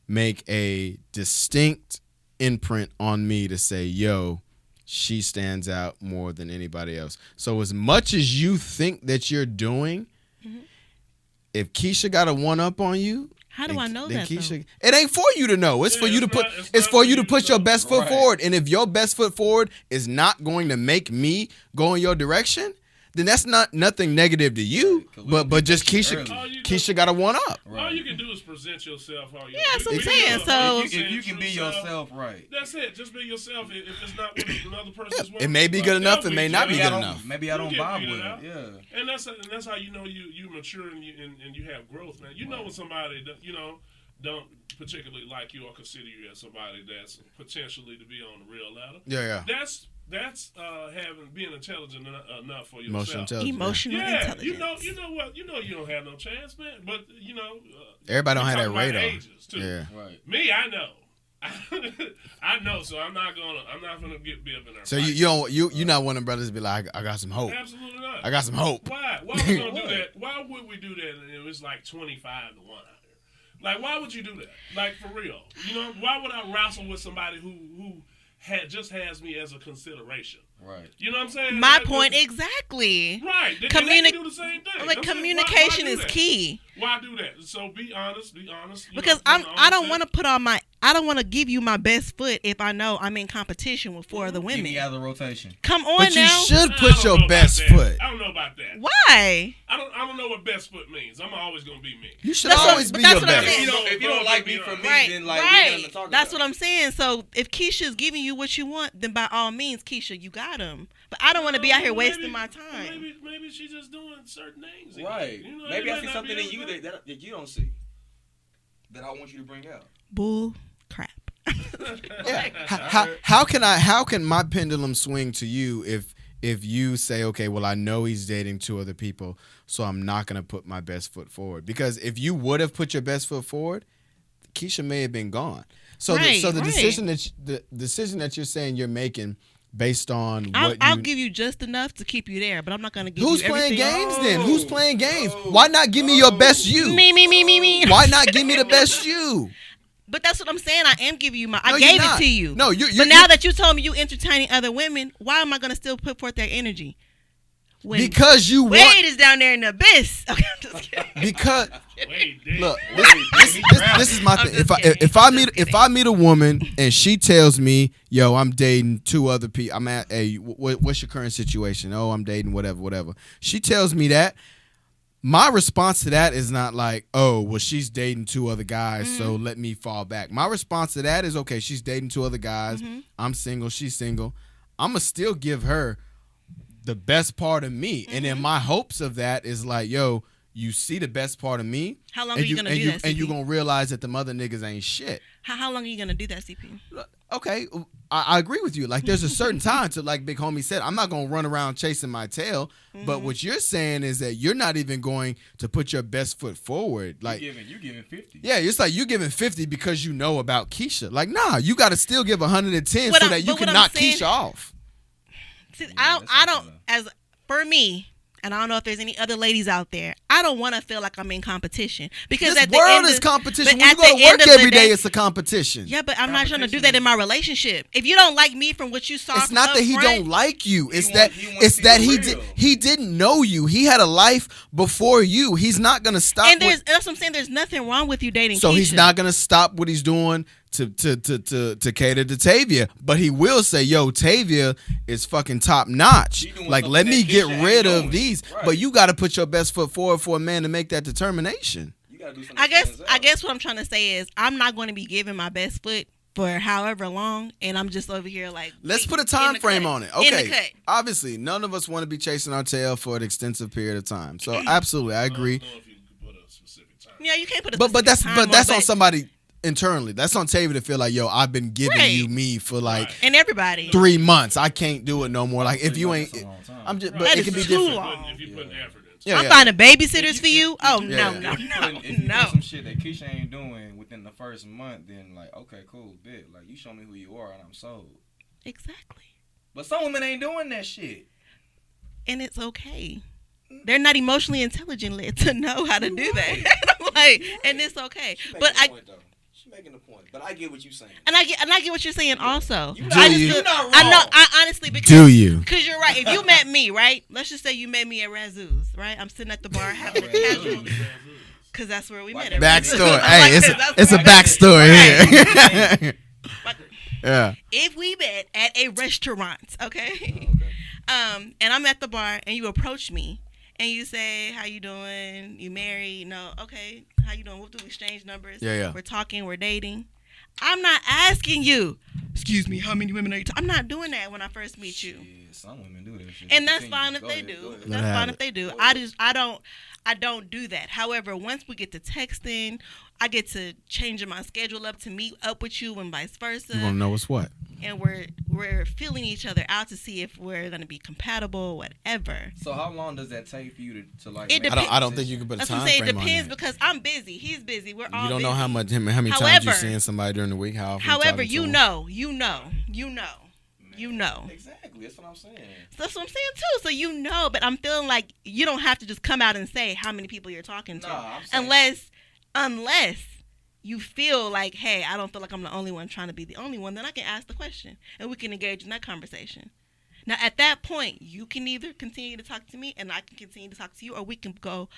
make a distinct imprint on me to say, yo, she stands out more than anybody else. So as much as you think that you're doing, if Keisha got a one-up on you, How do I know then that, though? Keisha, it ain't for you to know. It's Yeah, for you to it's put. not- it's It's not for you to put your know. best foot Right. forward. And if your best foot forward is not going to make me go in your direction, then that's nothing negative to you. Right, 'cause we But don't just get Keisha, early. All you Keisha got a one-up. All you can do is present yourself. All you Yeah, that's what I'm saying. You So- If you can true be self, yourself, right. That's it. Just be yourself. If it's not what another person's It may be good enough. It may not be Maybe good I enough. don't. Maybe I don't You get vibe beat with out. it. Yeah. And that's how you know you mature and you have growth, man. You know when somebody don't particularly like you or consider you as somebody that's potentially to be on the real ladder. Yeah. That's being intelligent enough for Emotional yourself. intelligence. Emotional intelligence. You know what? You don't have no chance, man. But Everybody don't have that talking about radar. ages, too. Yeah. Right. Me, I know. I know, so I'm not gonna get be up in there. So you're not one of them brothers to be like, I got some hope. Absolutely not. I got some hope. Why we gonna do that? Why would we do that? And it was like 25 to 1 out here. Like, why would you do that? Like, for real. Why would I wrestle with somebody who has me as a consideration? Right. You know what I'm saying? My point exactly. Right. They do the same thing. Like, communication is key. Why do that? So be honest. Because I don't want to give you my best foot if I know I'm in competition with 4 other women. Get me out of the rotation. Come on But now. you should put your best foot. I don't know about that. Why? I don't know what best foot means. I'm always gonna be me. You should That's always what- be but your that's what I'm best. saying. If you don't like me for me, then like we got nothing to talk That's about. what I'm saying. So if Keisha's giving you what you want, then by all means, Keisha, you got him. But I don't want to be out here wasting my time. Maybe she's just doing certain things. Right. Maybe I see something in you that you don't see. That I want you to bring out. Bull crap. Yeah. How can my pendulum swing to you if you say, okay, well, I know he's dating 2 other people, so I'm not gonna put my best foot forward? Because if you would have put your best foot forward, Keisha may have been gone. So the decision that you're saying you're making based on what I'll give you just enough to keep you there, but I'm not gonna give Who's you everything. playing games then? Who's playing games? Why not give me your best you? Me. Why not give me the best you? But that's what I'm saying. I am giving you my. No, I you're gave not. it to you. No, you. But now that you told me you entertaining other women, why am I gonna still put forth that energy? When Because you want. Wade is down there in the abyss. Okay, I'm just kidding. Because Wait, dude. look, this is my I'm thing. just kidding. If I meet a woman and she tells me, yo, I'm dating 2 other people. I'm at, hey, what's your current situation? Oh, I'm dating whatever. She tells me that. My response to that is not like, oh, well, she's dating 2 other guys, so let me fall back. My response to that is, okay, she's dating 2 other guys. I'm single. She's single. I'm going to still give her the best part of me. And then my hopes of that is like, yo, you see the best part of me. How long are you gonna do that, And CP? you're going to realize that the mother niggas ain't shit. How long are you gonna do that, CP? Okay, I agree with you. Like, there's a certain time to, like Big Homie said, I'm not going to run around chasing my tail. But what you're saying is that you're not even going to put your best foot forward. Like, you giving 50. yeah, it's like you giving 50 because you know about Keisha. Like, nah, you got to still give 110 so that you can knock Keisha off. See, I don't. As for me, and I don't know if there's any other ladies out there, I don't want to feel like I'm in competition because This at the world end is of, competition. but When you at go to the end work of the every day, day- it's a competition. Yeah, but I'm not trying to do that in my relationship. If you don't like me from what you saw, It's from not up that he front, don't like you. It's He that wants it's to that be real. he didn't know you. He had a life before you. He's not gonna stop. and that's what I'm saying. There's nothing wrong with you dating. So Keisha. he's not gonna stop what he's doing to cater to Tavia, but he will say, "Yo, Tavia is fucking top notch. She doing Like, let something me that get Keisha ain't rid of doing." these." Right. But you got to put your best foot forward for a man to make that determination. You gotta do something. I stands out. guess what I'm trying to say is I'm not going to be giving my best foot for however long, and I'm just over here like. Let's put a in time the frame cut. on it. In the Okay. cut. Obviously, none of us want to be chasing our tail for an extensive period of time. So absolutely, I agree. I don't know if you could put a specific time. Yeah, you can't put a But specific time that's on on somebody internally. That's on Tavia to feel like, yo, I've been giving Right. you me for like and everybody. 3 months. I can't do it no more. Like, if 3 you months ain't, is a long time. I'm just. Right. But That it is can be too different. long. If you putting effort into it. Yeah, I'm yeah. finding babysitters for you. Oh Yeah. no, If you put no. some shit that Keisha ain't doing within the first month, then like, okay, cool, bit. Like, you show me who you are, and I'm sold. Exactly, But some women ain't doing that shit. and it's okay. They're not emotionally intelligent to know how to do that. I'm like, and it's okay. But She's making a point. But I get what you're saying. and I get what you're saying also. You Do you? You're not wrong. I know. I honestly because Do you? Because you're right. If you met me, right? Let's just say you met me at Razoo's, right? I'm sitting at the bar having a casual. Because that's where we met. at Razoo's. Backstory. I'm like, Hey, that's it's a where- backstory here. But Yeah. if we met at a restaurant, okay, and I'm at the bar and you approach me and you say, "How you doing? You married? No, okay. How you doing? We'll do exchange numbers. Yeah. We're talking. We're dating. I'm not asking you. Excuse me. How many women are you? I'm not doing that when I first meet you. Shit, some women do that shit. And that's Continue. fine if Go they ahead, do. go ahead. That's fine if they do. I don't do that. However, once we get to texting, I get to change my schedule up to meet up with you and vice versa. You want to know what's what? And we're feeling each other out to see if we're gonna be compatible, whatever. So how long does that take for you to like? It make depends. I don't think you can put a That's what time I'm saying. It frame on depends that. because I'm busy. He's busy. We're all. You don't busy. know how many times you However- seeing somebody during the week. However, However, you you talking know. Exactly. That's what I'm saying. So that's what I'm saying too. So you know, but I'm feeling like you don't have to just come out and say how many people you're talking to, Nah, I'm saying- unless you feel like, hey, I don't feel like I'm the only one trying to be the only one. Then I can ask the question and we can engage in that conversation. Now, at that point, you can either continue to talk to me and I can continue to talk to you, or we can go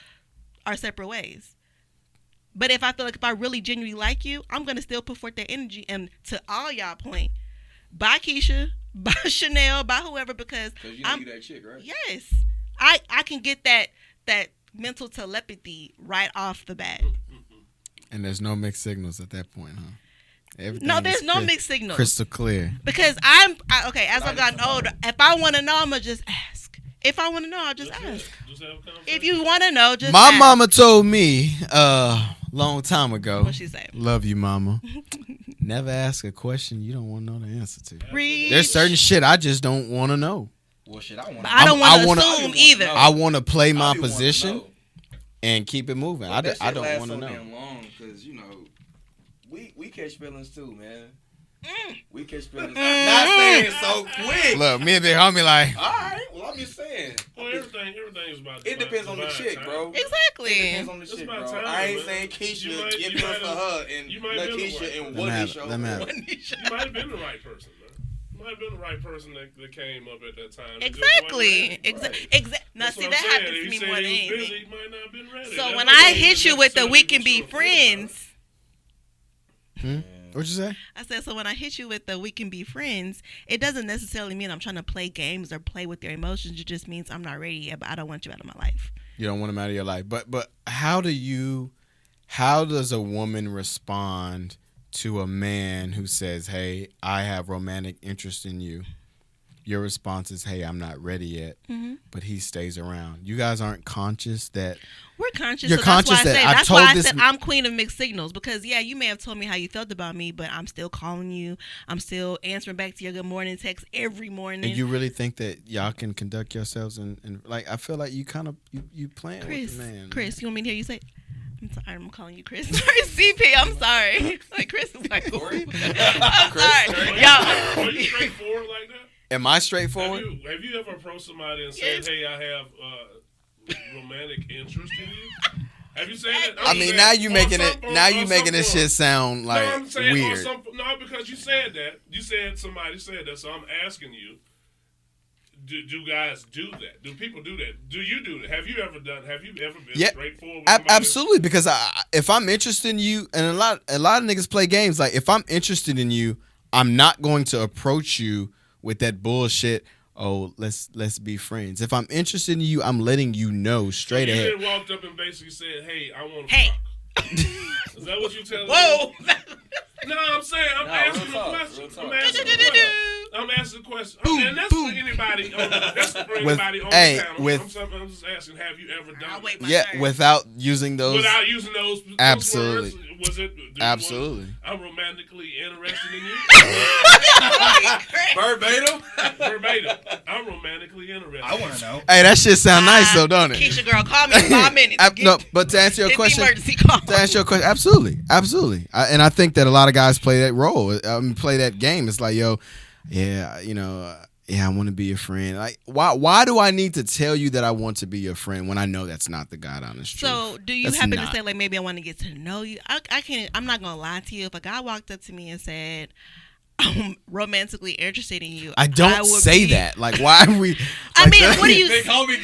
our separate ways. But if I feel like if I really genuinely like you, I'm going to still put forth that energy. And to all y'all point, bye Keisha, bye Chanel, bye whoever, because you know you that chick, right? yes, I can get that mental telepathy right off the bat. And there's no mixed signals at that point, huh? Everything No, is there's no mixed signals. Crystal clear. Because okay, as I've gotten older, if I want to know, I'm going to just ask. If I want to know, I'll just ask. Just have a conversation. If you want to know, just My ask. mama told me long time ago. What she say? Love you, mama. Never ask a question you don't want to know the answer to. Read. There's certain shit I just don't want to know. Well, shit, I want. But I don't I want to wanna- assume either. I want to play my position and keep it moving. I That shit don't lasts want to so know. damn long because we catch feelings too, man. We catch feelings. Mm. Not saying so quick. Look, me and Big Homie like, All right. Well, I'm just saying. Well, everything is about. It depends on the divine chick, time. bro. Exactly. It depends on the It's chick, about bro. time, I ain't man. saying Keisha You might- give you us might for have- her and you might have been the Lakeisha right and Let me Woody have it, show. let me have it. You might have been the right person, man. You might have been the right person that came up at that time. It just Exactly. wasn't ready. Now, That's see, what that I'm saying. happens to If me he more said than he was busy, anything. he might not have been ready. So That when don't I mean hit you with the necessarily we can put be you a friend, friends, What'd you say? I said, so when I hit you with the we can be friends, it doesn't necessarily mean I'm trying to play games or play with your emotions. It just means I'm not ready yet, but I don't want you out of my life. You don't want him out of your life. But how does a woman respond to a man who says, hey, I have romantic interest in you? Your response is, hey, I'm not ready yet, but he stays around. You guys aren't conscious that We're conscious. You're so conscious that I've that's told why I this said m- I'm queen of mixed signals, because yeah, you may have told me how you felt about me, but I'm still calling you. I'm still answering back to your good morning text every morning. and you really think that y'all can conduct yourselves and like I feel like you kind of you playing Chris, with the man. Chris, you want me to hear you say? I'm sorry, I'm calling you Chris. Sorry, CP. I'm sorry. Like Chris is like, Corey? I'm sorry, Are y'all. you straightforward like that? Am I straightforward? Have you ever approached somebody and Yes. said, hey, I have romantic interest in you? Have you said that? I mean, now you making this shit sound like no, I'm saying weird. No, because you said that. You said somebody said that, so I'm asking you. Do guys do that? Do people do that? Do you do that? Have you ever been straightforward with somebody? Absolutely. Because if I'm interested in you, and a lot of niggas play games. Like if I'm interested in you, I'm not going to approach you with that bullshit. Oh, let's be friends. If I'm interested in you, I'm letting you know straight you ahead. You walked up and basically said, "Hey, I want to Hey. fuck." Is that what you telling me? Whoa. No, I'm saying I'm asking real a talk, question. real talk. I'm asking a question. Boom, And that's boom. for anybody. That's for With- anybody on hey, the panel. with- I'm just asking, have you ever I'll done wait it? my Yeah, turn. without using those. Without using those Absolutely. words? Was it? do you Absolutely. want- I'm romantically interested in you. Verbatim. Verbatim. I'm romantically interested. I want to know. Hey, that shit sound nice though, don't it? Keisha, girl, call me in 5 minutes. No, but to answer your Hit the question, emergency call. to answer your question, absolutely. And I think that a lot of guys play that role. Play that game. It's like, yo, yeah, I want to be your friend. Like, why do I need to tell you that I want to be your friend when I know that's not the God honest truth? So, do you That's happen not. to say like maybe I want to get to know you? I can't. I'm not gonna lie to you. If a guy walked up to me and said, "I'm romantically interested in you," I don't would say be- that. Like, why are we? I like, mean, that- what do you? Big homie.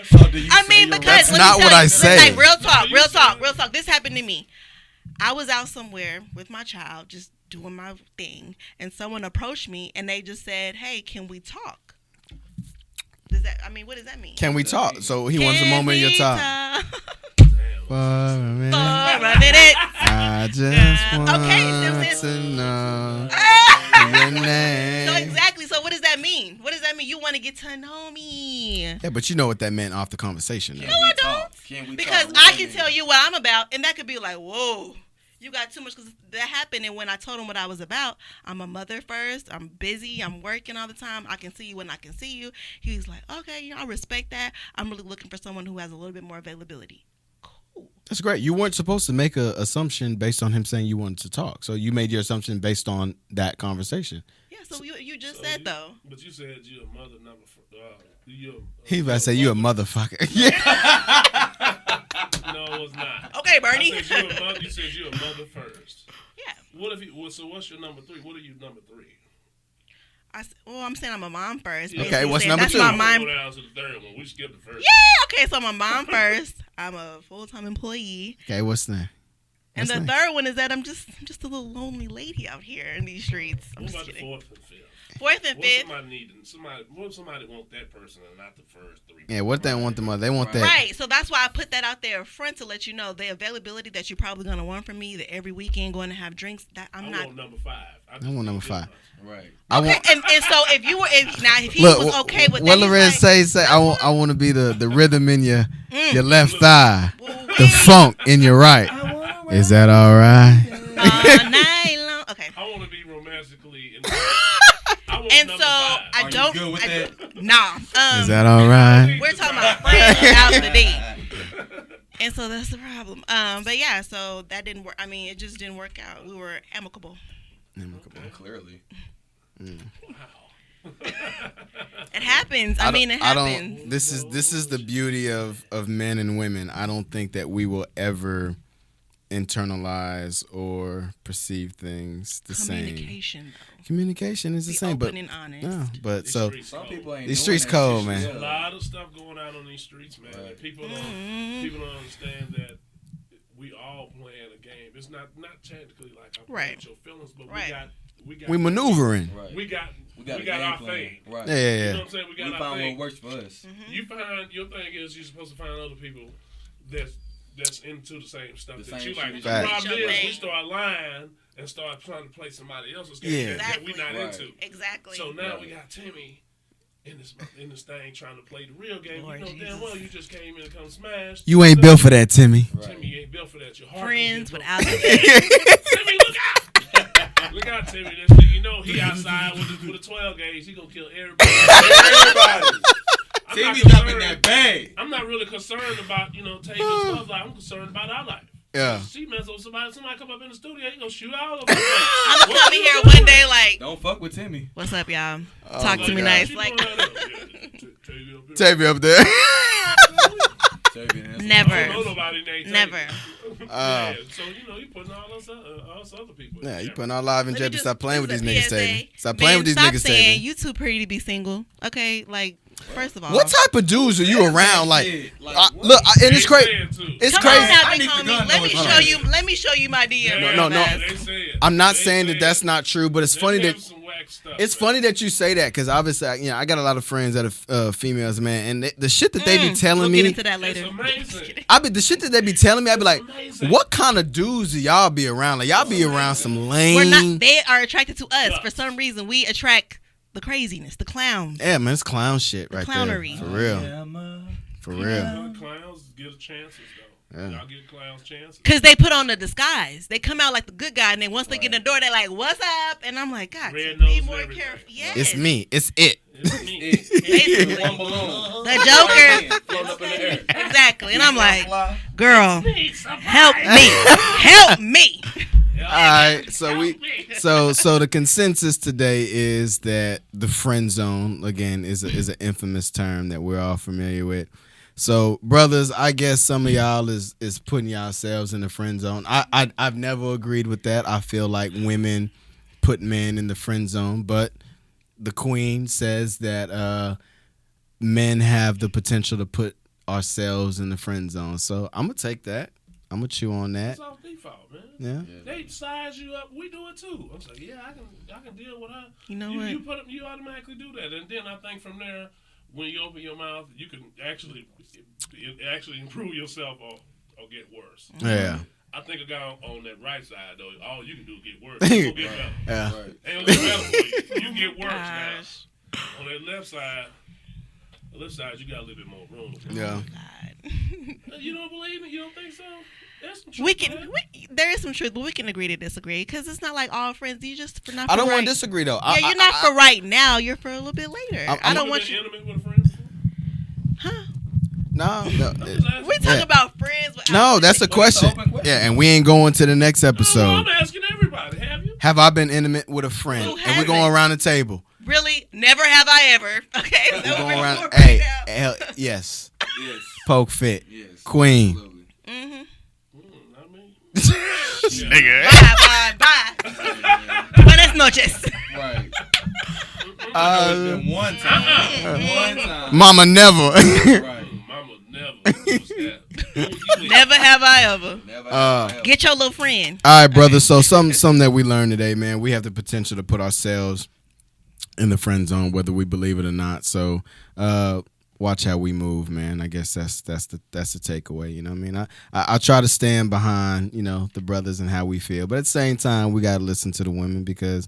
So do you I say mean, you're because That's let not me what tell I you, say. Like, real talk, No, real you talk, said- real talk. This happened to me. I was out somewhere with my child, just doing my thing, and someone approached me, and they just said, "Hey, can we talk?" What does that mean? Can we talk? So he wants a moment in your time. talk? For a minute, For a minute. I just want Okay, to know Ah! your name. So exactly. So what does that mean? What does that mean? You want to get to know me. Yeah, but you know what that meant off the conversation. Can Though. we I talk? don't. Can we Because talk? I can tell you what I'm about, and that could be like, whoa, you got too much. Because that happened, and when I told him what I was about, I'm a mother first. I'm busy. I'm working all the time. I can see you when I can see you. He was like, okay, I respect that. I'm really looking for someone who has a little bit more availability. Cool. That's great. You weren't supposed to make an assumption based on him saying you wanted to talk. So you made your assumption based on that conversation. Yeah, so you just said, though. But you said you're a mother number. He about to say you a motherfucker. Yeah. No, it's not. Okay, Bernie. I said you said you're a mother first. Yeah. What if you? So what's your number 3? What are you number 3? I'm saying I'm a mom first. Okay, Basically what's saying number that's 2? my Go mom. down to the third one. We skipped the first. Yeah, okay, so I'm a mom first. I'm a full-time employee. Okay, what's that? And What's the that? third one is that I'm just a little lonely lady out here in these streets. I'm What just about the kidding. 4th and 5th? Fourth and What fifth. somebody needing? What if somebody want that person and not the first 3? Yeah, what they want the mother? They want that. Right, so that's why I put that out there front to let you know the availability that you're probably going to want from me, that every weekend going to have drinks, that I'm I not. want number 5. I want number 5. Right. I Okay, want. and so if you were, if he Look, was okay with what that, Lorez he's say? I want to be the rhythm in your left thigh, like, the funk in your right. Is that all right? all night long. Okay. I want to be romantically. And so I Are you don't. good with that? Nah. Is that all right? We're talking about friends without the date. And so that's the problem. But yeah, so that didn't work. I mean, it just didn't work out. We were amicable. Clearly. It happens. I mean, it I happens. don't. This is the beauty of men and women. I don't think that we will ever internalize or perceive things the same. Communication, though. Communication is the Be same, open but and honest. yeah, but so Some people ain't these doing streets that cold, shit. man. There's a lot of stuff going on these streets, man. Right. People don't understand that we all playing a game. It's not technically like I'm playing with your feelings, but we maneuvering. Right. We got a our game plan. thing. Right. Yeah, You know yeah. what I'm saying? We got We our found thing. what works for us. You find your thing is you're supposed to find other people that's into the same stuff The that same you like. The shit. Facts. problem is Thing. we start lying and start trying to play somebody else's game Yeah. that we're not Right. into. Exactly. So now Right. we got Timmy in this thing trying to play the real game. Lord you know Jesus. damn well you just came in and come smash. You ain't built for that, Timmy. Timmy, you ain't built for that. Your heart Friends gonna without get the Timmy, look out! Look out, Timmy. This nigga, you know he outside with a 12 gauge. He gonna kill everybody. Everybody. I'm Timmy's not up in that bag. I'm not really concerned about taking stuff like I'm concerned about our life. Yeah. She mess with somebody come up in the studio, he gonna shoot all of them. I'm gonna come in here one day like, Don't fuck with Timmy. what's up, y'all? Oh Talk my to me God. nice. Like, Take me up there. never. I don't know nobody named Never. Yeah, so you putting all us other people. Yeah, you putting our life in Let me jeopardy. just- Stop playing with this these is a niggas, PSA. Taven. Stop playing with these Stop niggas, saying Taven. you too pretty to be single. Okay, like, first of all. What type of dudes are you around? Like, Shit, like, what? look, and it's crazy. It's Come crazy. on now, I big need the homie. gun Let me noise. show you. Let me show you my DM. No, no. I'm not They saying say that that's not true, but it's funny that some whack stuff, it's man. funny that you say that because obviously, I got a lot of friends that are females, man, and the shit that they be telling We'll me, get into that later. It's amazing. the shit that they be telling me, I be like, amazing. what kind of dudes do y'all be around? Like y'all be around some lame. We're not. They are attracted to us Yeah. for some reason. We attract the craziness, the clowns. Yeah, man, it's clown shit right clownery. there. For real. For real. Clowns get chances though. Yeah. Y'all get clowns chances. Cause they put on the disguise. They come out like the good guy, and then once they get in the door, they're like, "What's up?" And I'm like, "God, Red be nose more and everything. careful." Yes. It's me. It's it. It's me. Basically. One balloon. The Joker. Float up in the air. Exactly. And I'm like, Fly. "Girl, Me, somebody. help me, help me." All right, so the consensus today is that the friend zone again is an infamous term that we're all familiar with. So brothers, I guess some of y'all is putting yourselves in the friend zone. I've never agreed with that. I feel like women put men in the friend zone, but the queen says that men have the potential to put ourselves in the friend zone. So I'm gonna take that. I'm gonna chew on that. It's off default, man. Yeah. They size you up. We do it too. I'm like, yeah, I can deal with her. You know what? You automatically do that, and then I think from there, when you open your mouth, you can actually improve yourself or get worse. Yeah. I think a guy on that right side though, all you can do is get worse. You gonna get better. Yeah. Right. Ain't gonna get better for you. You get worse, Gosh. On that left side, you got a little bit more room. Yeah. God. You don't believe me? You don't think so? There's some truth We to can. that. There is some truth, but we can agree to disagree because it's not like all friends. You just for not. I for don't want right. to disagree though. Yeah, you're not for right now. You're for a little bit later. I don't You want been you. intimate with a friend before? Huh? No. I'm just asking. We talk about friends. Without No, that's a friendship. question. open question. Yeah, and we ain't going to the next Oh, episode. I'm asking everybody. Have you? Have I been intimate with a friend? Who And we're hasn't? going around the table. Really, never have I ever. Okay, We're so going we're around. right Hey, now. hell, yes. Yes. Poke fit. Yes. Queen. Absolutely. Mhm. I mean, Nigga. Bye. Buenas noches. Right. It's been one time. One time. Mama never. Right. Mama never. What's that? Never have I ever. Never. ever. Get your little friend. All right, brother. So something that we learned today, man. We have the potential to put ourselves in the friend zone, whether we believe it or not. So watch how we move, man. I guess that's the takeaway. You know what I mean? I try to stand behind, the brothers and how we feel, but at the same time, we got to listen to the women because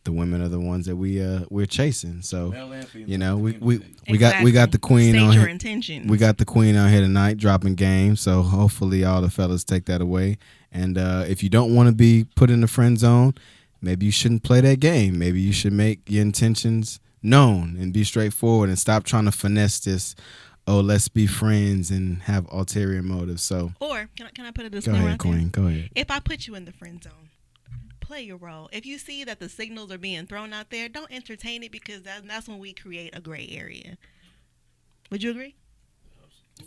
the women are the ones that we're chasing. So Male and female. we got the queen State on your here. intentions. We got the queen out here tonight dropping game. So hopefully all the fellas take that away. And if you don't want to be put in the friend zone, maybe you shouldn't play that game. Maybe you should make your intentions known and be straightforward and stop trying to finesse this. Oh, let's be friends and have ulterior motives. So Or can I put a go disclaimer ahead, out there? queen. Go ahead. If I put you in the friend zone, play your role. If you see that the signals are being thrown out there, don't entertain it because that's when we create a gray area. Would you agree?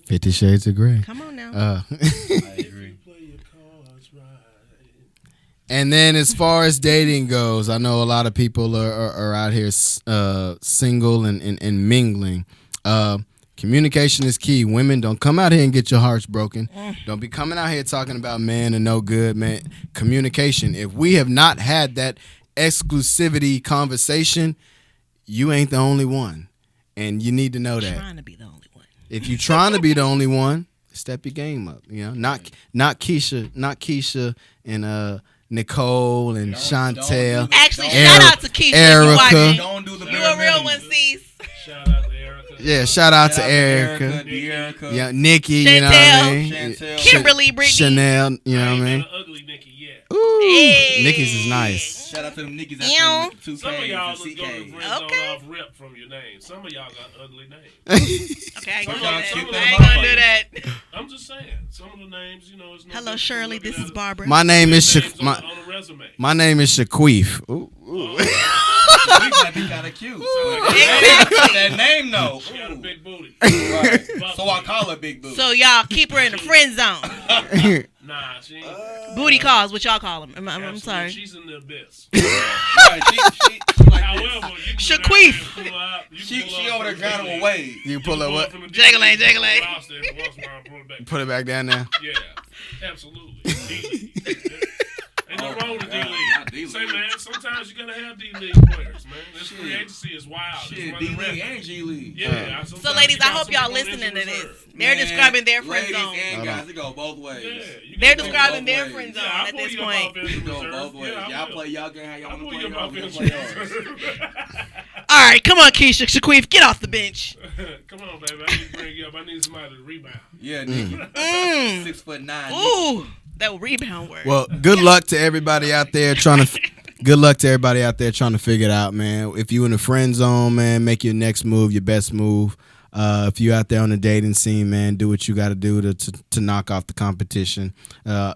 50 Shades of Grey. Come on now. I agree. Play your cards right. And then as far as dating goes, I know a lot of people are out here single and mingling. Communication is key. Women, don't come out here and get your hearts broken. Don't be coming out here talking about men are no good, man. Communication. If we have not had that exclusivity conversation, you ain't the only one. And you need to know that. Trying to be the only one. If you're trying to be the only one, step your game up. Not Keisha and Nicole and Chantel. Actually, Don't- shout out to Keisha. Erica. You watching. Don't do the You a real one, Cease. Shout out to Erica. Yeah, shout out to Erica. Erica. Yeah, Nikki, you know what I mean? Chantel. Kimberly, Brittany. Chanel, you know what I ain't mean? got an ugly Nikki yet. Ooh, Hey. Nikki's is nice. Shout out to them niggas Ew. out there with the 2Ks Some of y'all and look go to CKs. friend zone Okay. off rip from your name. Some of y'all got ugly names. Okay, I ain't gonna do Some that. of I them ain't gonna do motherfuckers. that. I'm just saying. Some of the names, is no Hello, good Shirley. looking This is at Barbara. My name is names on my a resume. my name is Shaquif. Ooh. We might be kind of cute. That name, though. She got a big booty. Right. So I call her Big Boo. So y'all keep her in the friend zone. Nah, she ain't. Booty calls, what y'all call them. I'm Absolutely, sorry. She's in the abyss. Right, she like However, this. you can Shaquif. go down there and pull her out. You can She pull her over there from grinding the with Wade. You pull up what? from the Jaggle-lay, D-League, jaggle-lay. roster every once in a while and pull it back. Put it back down there. Yeah, absolutely. D-League. Ain't no wrong with the not D-League. D-League. Say, man, sometimes you gotta have D-League players, man. This free agency is wild. It's Shit, running D-League rampant. and G-League. Yeah. So, sometimes ladies, you I got hope y'all some people on listening to injured this. reserve. They're describing their friend ladies zone. and Hold guys, on. it go both ways. Yeah, you They're can go describing both their ways. friend zone Yeah, I'll at pull this you up point. off injured It go reserve. both ways. Yeah, I Y'all will. play y'all game, how y'all I'll want pull to you play up off yours. injured We'll play yours. reserve. All right, come on, Keisha. Shaquif, get off the bench. Come on, baby. I need to bring you up. I need somebody to rebound. Yeah, Nikki. Mm. 6'9". Ooh, that rebound word. Well, good luck to everybody out there trying to. Good luck to everybody out there trying to figure it out, man. If you in the friend zone, man, make your next move your best move. If you out there on the dating scene, man, do what you got to do to knock off the competition.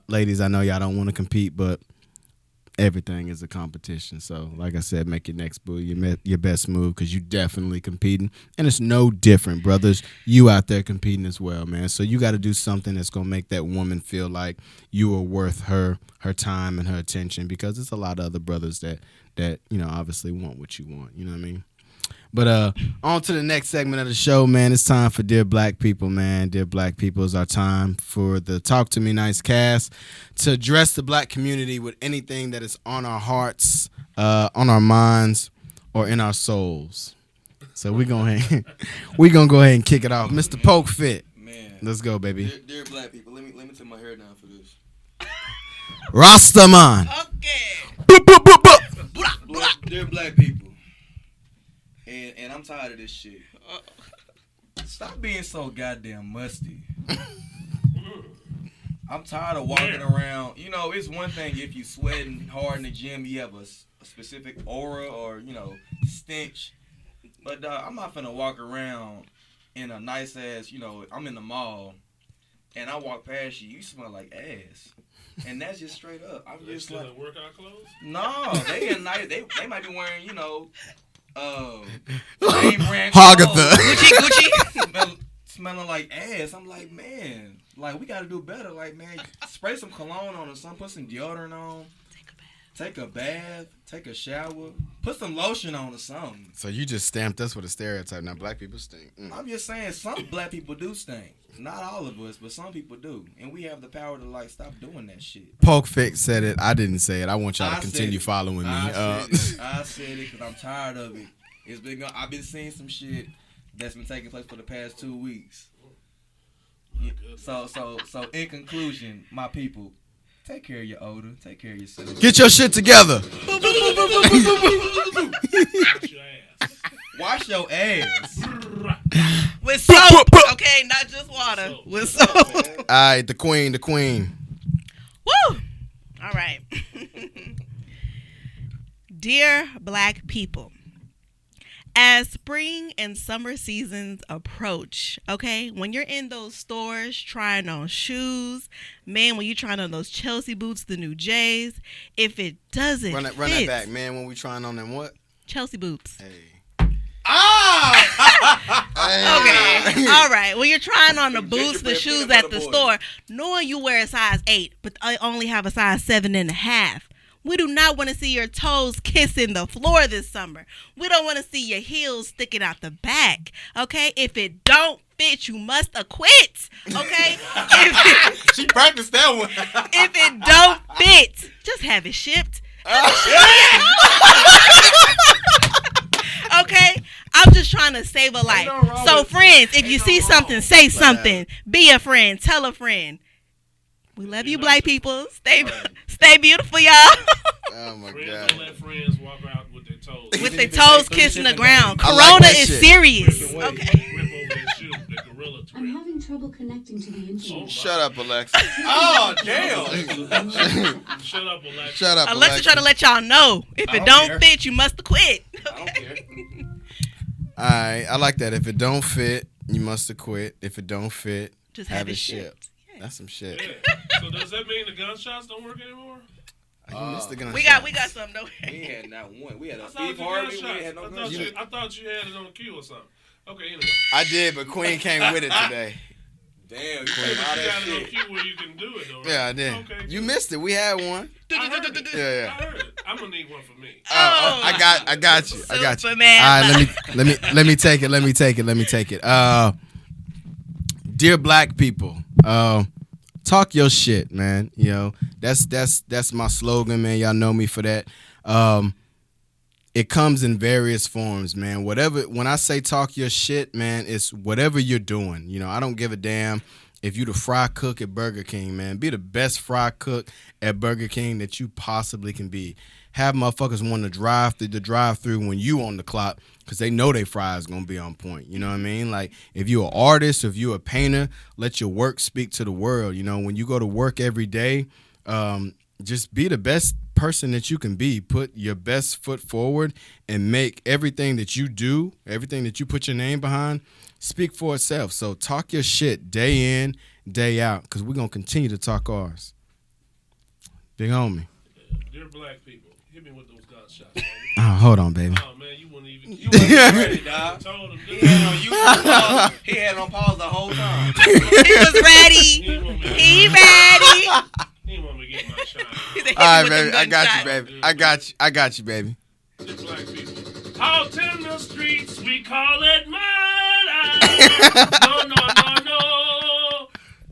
Ladies, I know y'all don't want to compete, but everything is a competition. So, like I said, make your next move your best move because you definitely competing. And it's no different, brothers. You out there competing as well, man. So you got to do something that's going to make that woman feel like you are worth her time and her attention because there's a lot of other brothers that obviously want what you want. You know what I mean? But on to the next segment of the show, man. It's time for Dear Black People, man. Dear Black People is our time for the Talk to Me Nice cast to address the black community with anything that is on our hearts, on our minds, or in our souls. So we're gonna go ahead and kick it off. Mr. Poke Fit. Man. Let's go, baby. Dear black people, let me take my hair down for this. Rastaman. Okay. Boop, boop, boop, boop. Dear black people, and I'm tired of this shit. Stop being so goddamn musty. I'm tired of walking around. You know, it's one thing if you sweating hard in the gym, you have a specific aura or, you know, stench. But I'm not finna walk around in a nice ass, you know, I'm in the mall and I walk past you, you smell like ass. And that's just straight up. I'm They just still like, in workout clothes? no, they in nice. They might be wearing, you know, name brand Hagatha. Gucci, smelling like ass. I'm like, man, like we gotta do better. Like, man, spray some cologne on or something. Put some deodorant on. Take a bath. Take a shower. Put some lotion on or something. So you just stamped us with a stereotype. Now black people stink. I'm just saying, some black people do stink. Not all of us, but some people do, and we have the power to like stop doing that shit. Poke Fix said it. I didn't say it. I want y'all to continue following me. I said it because I'm tired of it. It's been. I've been seeing some shit that's been taking place for the past 2 weeks. So in conclusion, my people, take care of your odor. Take care of yourself. Get your shit together. Wash your ass. Wash your ass. With soap, okay, not just water. With soap. All right, the queen. Woo! All right. Dear black people, as spring and summer seasons approach, okay, when you're in those stores trying on shoes, man, when you're trying on those Chelsea boots, the new J's, if it doesn't Run that back, man. When we trying on them what? Chelsea boots. Hey. Okay. All right. When you're trying on the boots, the shoes at the store, knowing you wear a size 8, but I only have a size 7.5. We do not want to see your toes kissing the floor this summer. We don't want to see your heels sticking out the back. Okay? If it don't fit, you must acquit. Okay? She practiced that one. If it don't fit, just have it shipped. Okay? I'm just trying to save a life. So, friends, if you see something, say something. Be a friend. Tell a friend. We love you, black people. Stay beautiful, y'all. Oh my Friends God. don't let friends walk out with their toes. With their toes kissing the ground. I like Corona that is shit. serious. Rip Okay. Rip over their shoe, their gorilla I'm trip. having trouble connecting to the internet. Shut up, Alexa. Oh damn! Shut up, Alexa. Shut up, Alexa trying to let y'all know. If I it don't don't care. fit, you must quit. I don't care. All right, I like that. If it don't fit, you must have quit. If it don't fit, Just have have it it shipped. shipped. Yeah. That's some shit. Yeah. So does that mean the gunshots don't work anymore? You missed the gun. We got some though. We had not one. We had I a thought Steve you Harvey. We gunshots. had no I thought gunshots. I thought you had it on cue or something. Okay, anyway. I did, but Queen came with it today. Damn, you But put you all got that it on shit. cue where you can do it though, right? Yeah, I did. Okay, You good. missed it. We had one. I heard it. Yeah. I heard it. I'm gonna need one for me. Oh, I got you. I got you. Superman. All right, let me take it. Dear black people, talk your shit, man. You know, that's my slogan, man. Y'all know me for that. It comes in various forms, man. When I say talk your shit, man, it's whatever you're doing. You know, I don't give a damn if you the fry cook at Burger King, man. Be the best fry cook at Burger King that you possibly can be. Have motherfuckers want to drive through when you on the clock because they know they fries gonna be on point. You know what I mean? Like if you're an artist, if you're a painter, let your work speak to the world. You know, when you go to work every day, just be the best person that you can be. Put your best foot forward and make everything that you do, everything that you put your name behind, speak for itself. So talk your shit day in, day out, because we're going to continue to talk ours. Big homie. Dear black people, hit me with those gunshots, baby. Oh, hold on, baby. Oh man, you wouldn't even. You wasn't ready, dog. Told him, He had it on pause the whole time. He was ready. He ready. He didn't want me to get my shine. All right, baby. I got you, baby. I got you, baby. Dear black people, out in the streets we call it murder.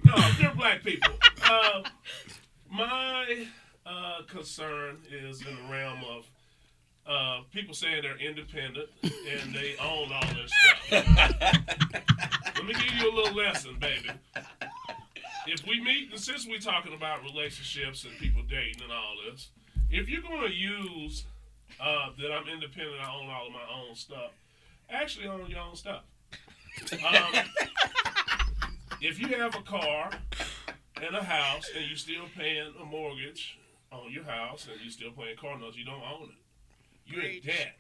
No, dear black people. My concern is in the realm of people saying they're independent and they own all their stuff. Let me give you a little lesson, baby. If we meet, and since we're talking about relationships and people dating and all this, if you're going to use that I'm independent, I own all of my own stuff, Actually, on your own stuff. If you have a car and a house and you're still paying a mortgage on your house and you're still paying car notes, you don't own it. You're in debt.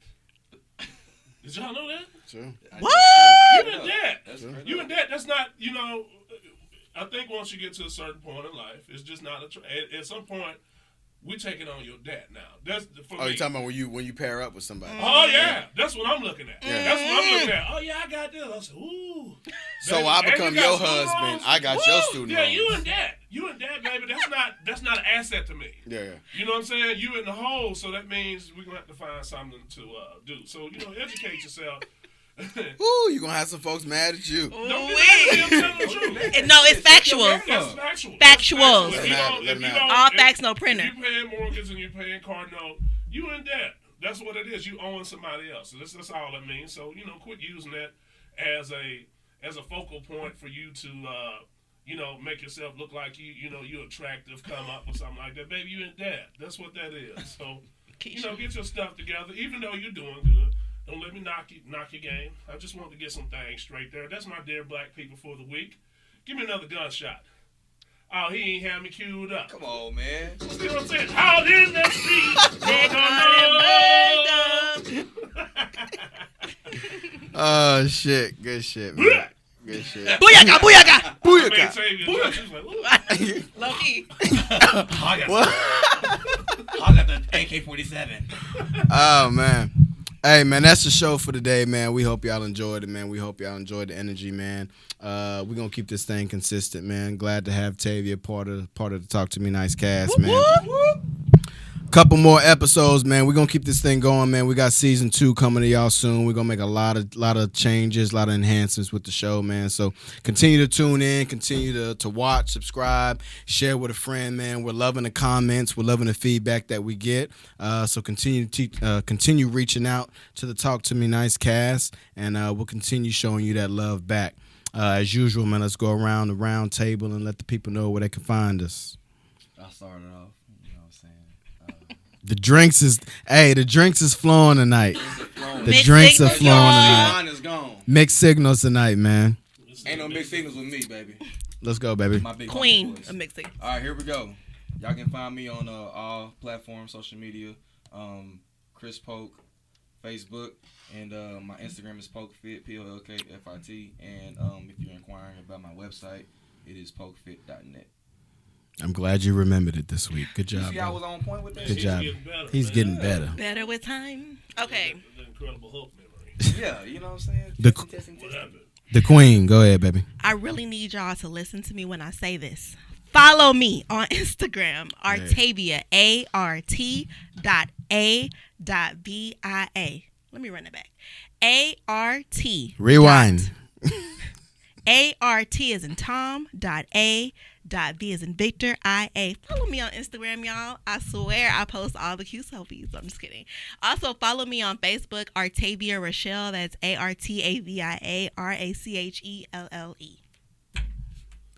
Did y'all know that? Sure. What? You're in debt. You're in debt. That's not, I think once you get to a certain point in life, it's just not at some point, we're taking on your debt now. That's for me. You're talking about when you pair up with somebody. Oh, yeah. That's what I'm looking at. Yeah. That's what I'm looking at. Oh, yeah, I got this. I said, ooh. So baby, I become you your got student husband. loans? I got your student Yeah, loans. you in debt. You in debt, baby. That's not an asset to me. Yeah. You know what I'm saying? You in the hole, so that means we're going to have to find something to do. So, educate yourself. Ooh, you're going to have some folks mad at you. Don't be mad at me, I'm telling the truth. No, it's factual. That's factual. Factuals. If you don't- All facts, no printer. If you're paying mortgage and you're paying car note, you in debt. That's what it is. You owing somebody else. So that's all it means. So, quit using that as a focal point for you to make yourself look like you're attractive, come up or something like that. Baby, you in debt. That's what that is. So, get your stuff together. Even though you're doing good, don't let me knock your game. I just want to get some things straight there. That's my dear black people for the week. Give me another gunshot. Oh, he ain't have me queued up. Come on, man. You know what I'm saying? Out in the street. Oh, shit. Good shit, man. Good shit. Booyaka, booyaka. Booyaka. Low key. What? I got the AK-47. Oh, man. Hey, man, that's the show for today, man. We hope y'all enjoyed it, man. We hope y'all enjoyed the energy, man. We're going to keep this thing consistent, man. Glad to have Tavia part of the Talk to Me Nice cast, man. Couple more episodes, man. We're going to keep this thing going, man. We got season 2 coming to y'all soon. We're going to make a lot of changes, a lot of enhancements with the show, man. So continue to tune in, continue to watch, subscribe, share with a friend, man. We're loving the comments. We're loving the feedback that we get. So continue reaching out to the Talk to Me Nice cast, and we'll continue showing you that love back. As usual, man, let's go around the round table and let the people know where they can find us. I started off. You know what I'm saying? The drinks is flowing tonight. The Mixed drinks are signals, flowing y'all. tonight. Mine is gone. Mixed signals tonight, man. Ain't no mixed signals with me, baby. Let's go, baby. My big Queen voice. of mixing. All right, here we go. Y'all can find me on all platforms, social media. Chris Polk, Facebook, and my Instagram is PolkFit, POLKFIT. And if you're inquiring about my website, it is polkfit.net. I'm glad you remembered it this week. Good You job, see, I bro. was on point with that. Good job. Getting better, He's man. getting better. Better with time. Okay. The Incredible Hulk memory. Yeah, you know what I'm saying? The- Testing. What happened? The Queen. Go ahead, baby. I really need y'all to listen to me when I say this. Follow me on Instagram, Artavia, ART.A.BIA. Let me run it back. ART. Rewind. ART is in Tom. A. V is in Victor. IA. Follow me on Instagram, y'all. I swear I post all the cute selfies. I'm just kidding. Also follow me on Facebook, Artavia Rochelle. That's ARTAVIA RACHELLE.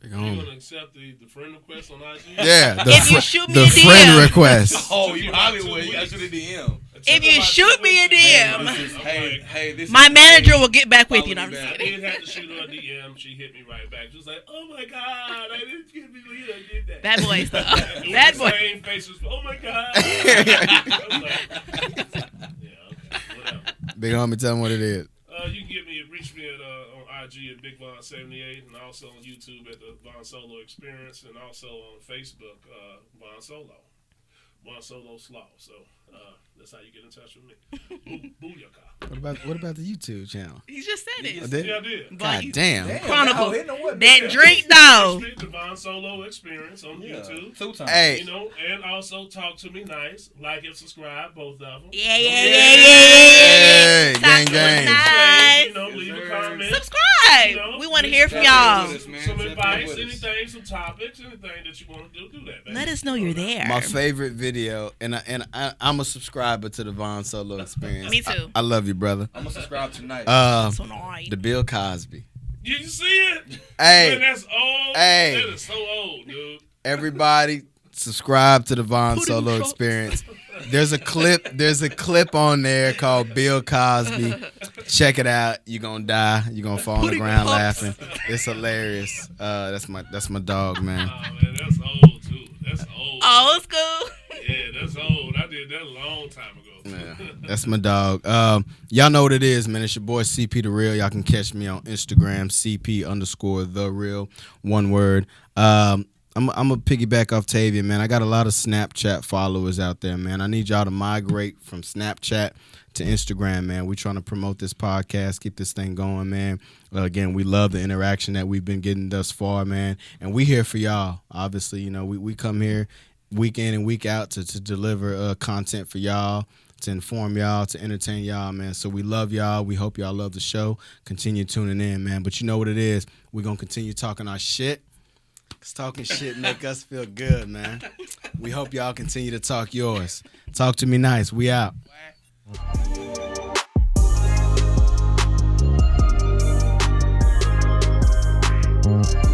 You gonna accept the friend request on IG? Yeah. If you shoot me the a DM. friend request. Oh, you Hollywood. You got to the DM. If you shoot me a DM, Hey, this my is manager will get back with you. No, Follow I'm me just back. I kidding. did have to shoot her a DM. She hit me right back. She was like, "Oh my god, I didn't get me I did that." That voice, though. It was That the voice. same face was, "Oh my god." I was like, yeah, okay, whatever. Big homie, tell him what it is. You can reach me at on IG at Big Von 78, and also on YouTube at the Von Solo Experience, and also on Facebook Von Solo Slaw. So that's how you get in touch with me. Booyaka. What about the YouTube channel? You just said it. Oh, did Yeah, it? I did. God you- damn. Chronicle. That That drink, though. The Von Solo Experience on YouTube. 2 times. Hey, And also Talk to Me Nice. Like and subscribe, both of them. Yeah. Hey, Talk gang, to gang. us nice. Leave a sir. comment. Subscribe. We want to hear from y'all. Some advice, anything, some topics, anything that you want to do that, baby. Let us know you're there. my favorite video, and I'm a subscriber to the Von Solo Experience. Me too. I love you, brother. I'm going to subscribe tonight. So annoying. The Bill Cosby. Did you see it? Hey, Man, that's old. Hey. That is so old, dude. everybody, subscribe to the Von Put in Solo trunks. Experience. There's a clip on there called Bill Cosby. Check it out. You're gonna die. You're gonna fall on the Booty ground pumps. laughing. It's hilarious. That's my dog, man. Oh man, that's old too. That's old. Old school. Yeah, that's old. I did that a long time ago. Yeah, that's my dog. Y'all know what it is, man. It's your boy CP the Real. Y'all can catch me on Instagram, CP_the Real, one word. I'm gonna piggyback off Tavia, man. I got a lot of Snapchat followers out there, man. I need y'all to migrate from Snapchat to Instagram, man. We trying to promote this podcast, keep this thing going, man. Again, we love the interaction that we've been getting thus far, man. And we here for y'all. Obviously, you know, we come here week in and week out to deliver content for y'all, to inform y'all, to entertain y'all, man. So we love y'all. We hope y'all love the show. Continue tuning in, man. But you know what it is. We're going to continue talking our shit. Because talking shit make us feel good, man. We hope y'all continue to talk yours. Talk to me nice. We out. What?